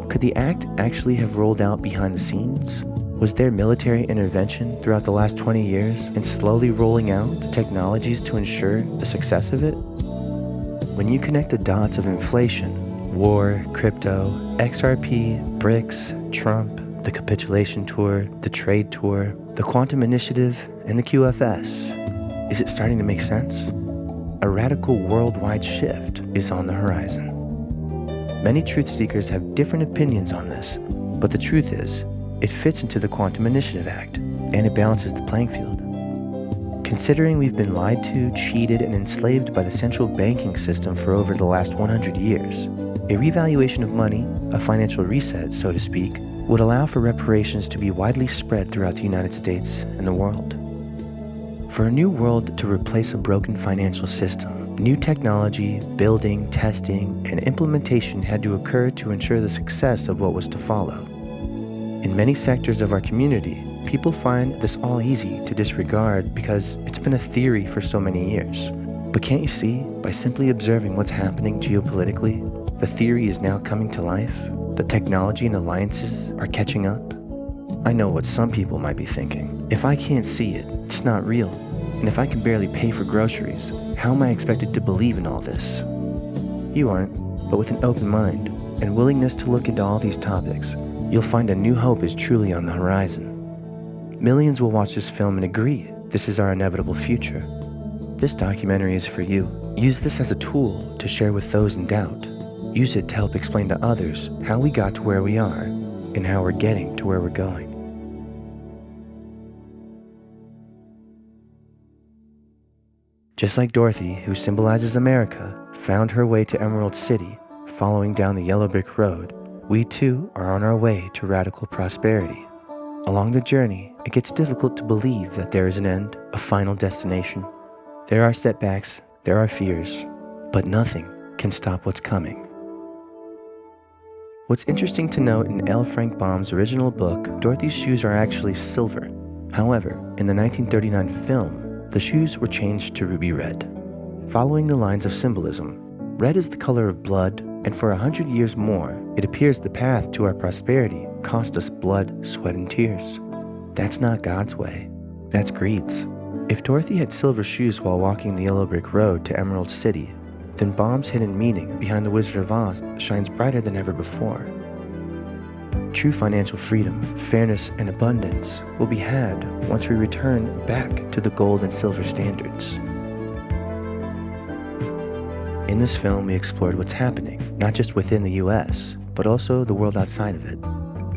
could the act actually have rolled out behind the scenes? Was there military intervention throughout the last 20 years in slowly rolling out the technologies to ensure the success of it? When you connect the dots of inflation, war, crypto, XRP, BRICS, Trump, the capitulation tour, the trade tour, the quantum initiative, and the QFS, is it starting to make sense? A radical worldwide shift is on the horizon. Many truth seekers have different opinions on this, but the truth is, it fits into the Quantum Initiative Act, and it balances the playing field. Considering we've been lied to, cheated, and enslaved by the central banking system for over the last 100 years, a revaluation of money, a financial reset, so to speak, would allow for reparations to be widely spread throughout the United States and the world. For a new world to replace a broken financial system, new technology, building, testing, and implementation had to occur to ensure the success of what was to follow. In many sectors of our community, people find this all easy to disregard because it's been a theory for so many years. But can't you see, by simply observing what's happening geopolitically, the theory is now coming to life? The technology and alliances are catching up? I know what some people might be thinking. If I can't see it, it's not real. And if I can barely pay for groceries, how am I expected to believe in all this? You aren't, but with an open mind and willingness to look into all these topics, you'll find a new hope is truly on the horizon. Millions will watch this film and agree this is our inevitable future. This documentary is for you. Use this as a tool to share with those in doubt. Use it to help explain to others how we got to where we are and how we're getting to where we're going. Just like Dorothy, who symbolizes America, found her way to Emerald City, following down the yellow brick road, we too are on our way to radical prosperity. Along the journey, it gets difficult to believe that there is an end, a final destination. There are setbacks, there are fears, but nothing can stop what's coming. What's interesting to note in L. Frank Baum's original book, Dorothy's shoes are actually silver. However, in the 1939 film, the shoes were changed to ruby red. Following the lines of symbolism, red is the color of blood And for 100 years more, it appears the path to our prosperity cost us blood, sweat, and tears. That's not God's way. That's greed's. If Dorothy had silver shoes while walking the yellow brick road to Emerald City, then Baum's hidden meaning behind the Wizard of Oz shines brighter than ever before. True financial freedom, fairness, and abundance will be had once we return back to the gold and silver standards. In this film, we explored what's happening, not just within the US, but also the world outside of it.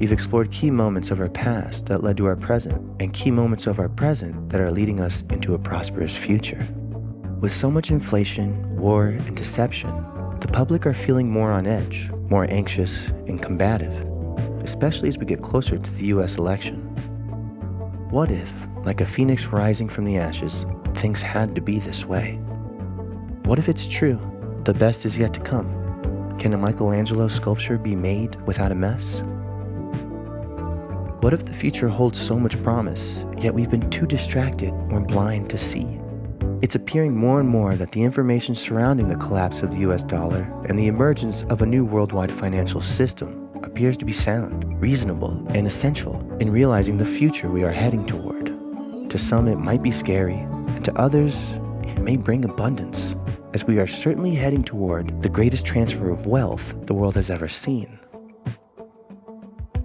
We've explored key moments of our past that led to our present, and key moments of our present that are leading us into a prosperous future. With so much inflation, war, and deception, the public are feeling more on edge, more anxious and combative, especially as we get closer to the US election. What if, like a phoenix rising from the ashes, things had to be this way? What if it's true? The best is yet to come. Can a Michelangelo sculpture be made without a mess? What if the future holds so much promise, yet we've been too distracted or blind to see? It's appearing more and more that the information surrounding the collapse of the US dollar and the emergence of a new worldwide financial system appears to be sound, reasonable, and essential in realizing the future we are heading toward. To some, it might be scary, and to others, it may bring abundance, as we are certainly heading toward the greatest transfer of wealth the world has ever seen.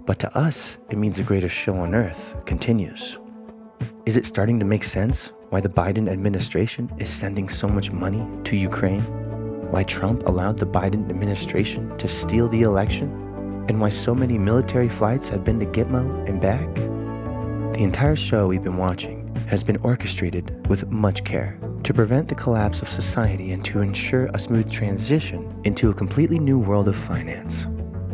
But to us, it means the greatest show on earth continues. Is it starting to make sense why the Biden administration is sending so much money to Ukraine? Why Trump allowed the Biden administration to steal the election? And why so many military flights have been to Gitmo and back? The entire show we've been watching has been orchestrated with much care to prevent the collapse of society and to ensure a smooth transition into a completely new world of finance.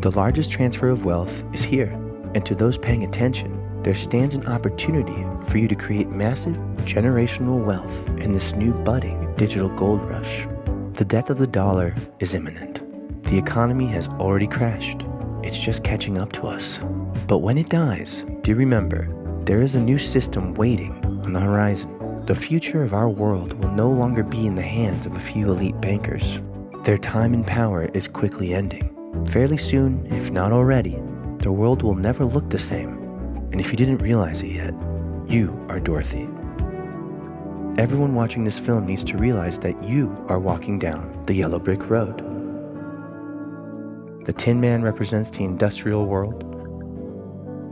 The largest transfer of wealth is here, and to those paying attention, there stands an opportunity for you to create massive generational wealth in this new budding digital gold rush. The death of the dollar is imminent. The economy has already crashed. It's just catching up to us. But when it dies, do remember, there is a new system waiting on the horizon. The future of our world will no longer be in the hands of a few elite bankers. Their time and power is quickly ending. Fairly soon, if not already, the world will never look the same. And if you didn't realize it yet, you are Dorothy. Everyone watching this film needs to realize that you are walking down the yellow brick road. The Tin Man represents the industrial world,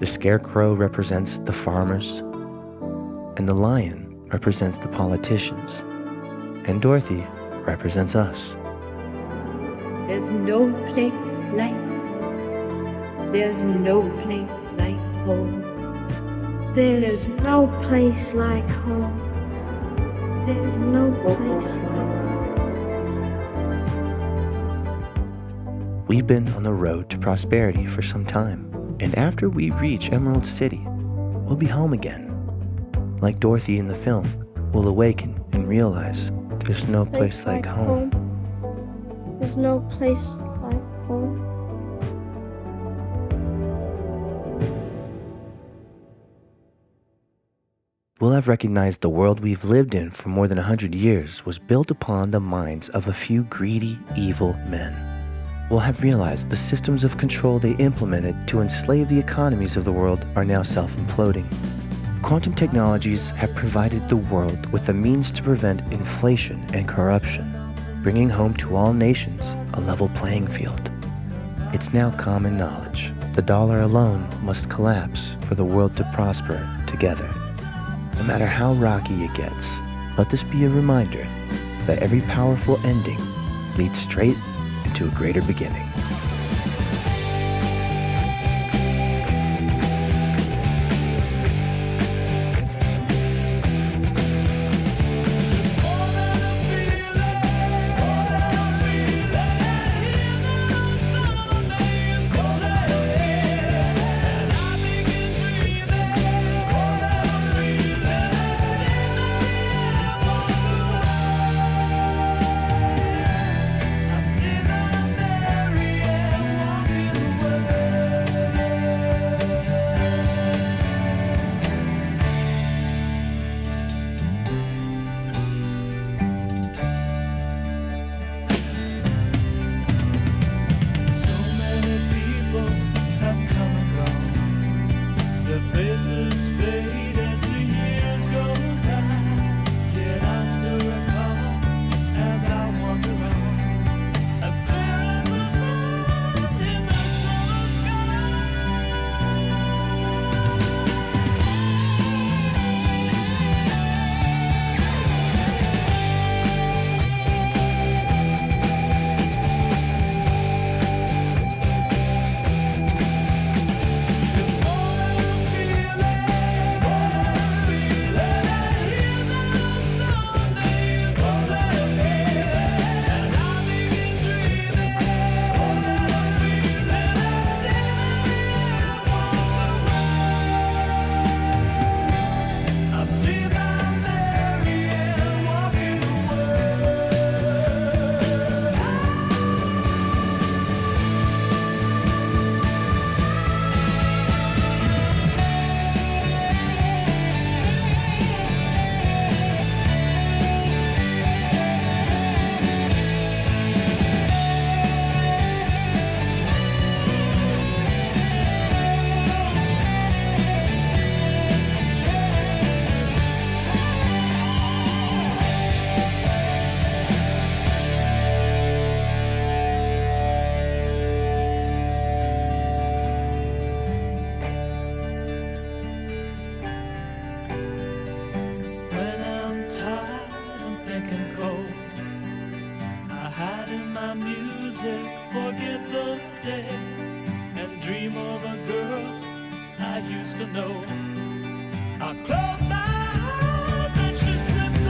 the Scarecrow represents the farmers, and the Lion represents the politicians, and Dorothy represents us. There's no place like home. There's no place like home. There's no place like home. There's no place like home. We've been on the road to prosperity for some time, and after we reach Emerald City, we'll be home again. Like Dorothy in the film, we'll awaken and realize there's no place like home. There's no place like home. We'll have recognized the world we've lived in for more than 100 years was built upon the minds of a few greedy, evil men. We'll have realized the systems of control they implemented to enslave the economies of the world are now self-imploding. Quantum technologies have provided the world with the means to prevent inflation and corruption, bringing home to all nations a level playing field. It's now common knowledge the dollar alone must collapse for the world to prosper together. No matter how rocky it gets, let this be a reminder that every powerful ending leads straight into a greater beginning. music, forget the day, and dream of a girl I used to know. I close my eyes and she slipped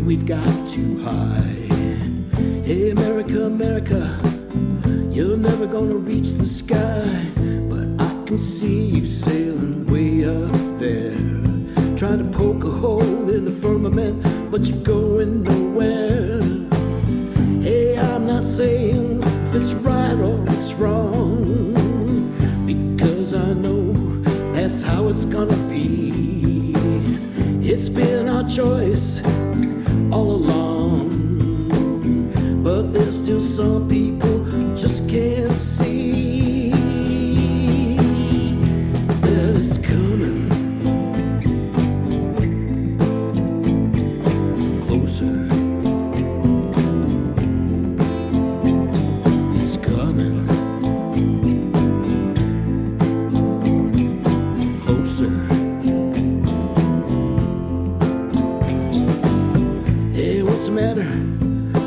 we've got too high. Hey, America, America, you're never gonna reach the sky, but I can see you sailing way up there, trying to poke a hole in the firmament, but you're going nowhere. Hey, I'm not saying if it's right or it's wrong, because I know that's how it's gonna be. It's been our choice all along, but there's still some people just can't see that it's coming closer. It's coming closer.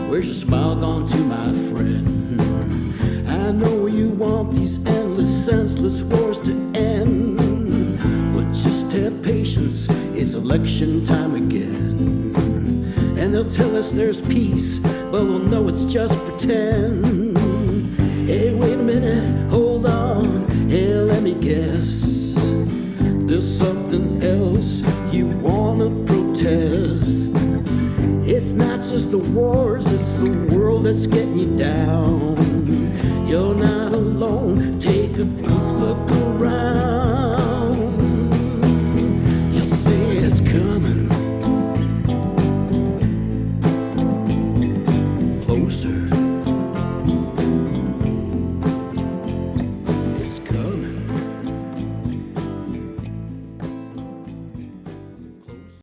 Where's your smile gone to, my friend? I know you want these endless, senseless wars to end, but just have patience, it's election time again. And they'll tell us there's peace, but we'll know it's just pretend. Hey, wait a minute, hold on, hey, let me guess. There's something else you wanna protest. It's not just the wars, it's the world that's getting you down. You're not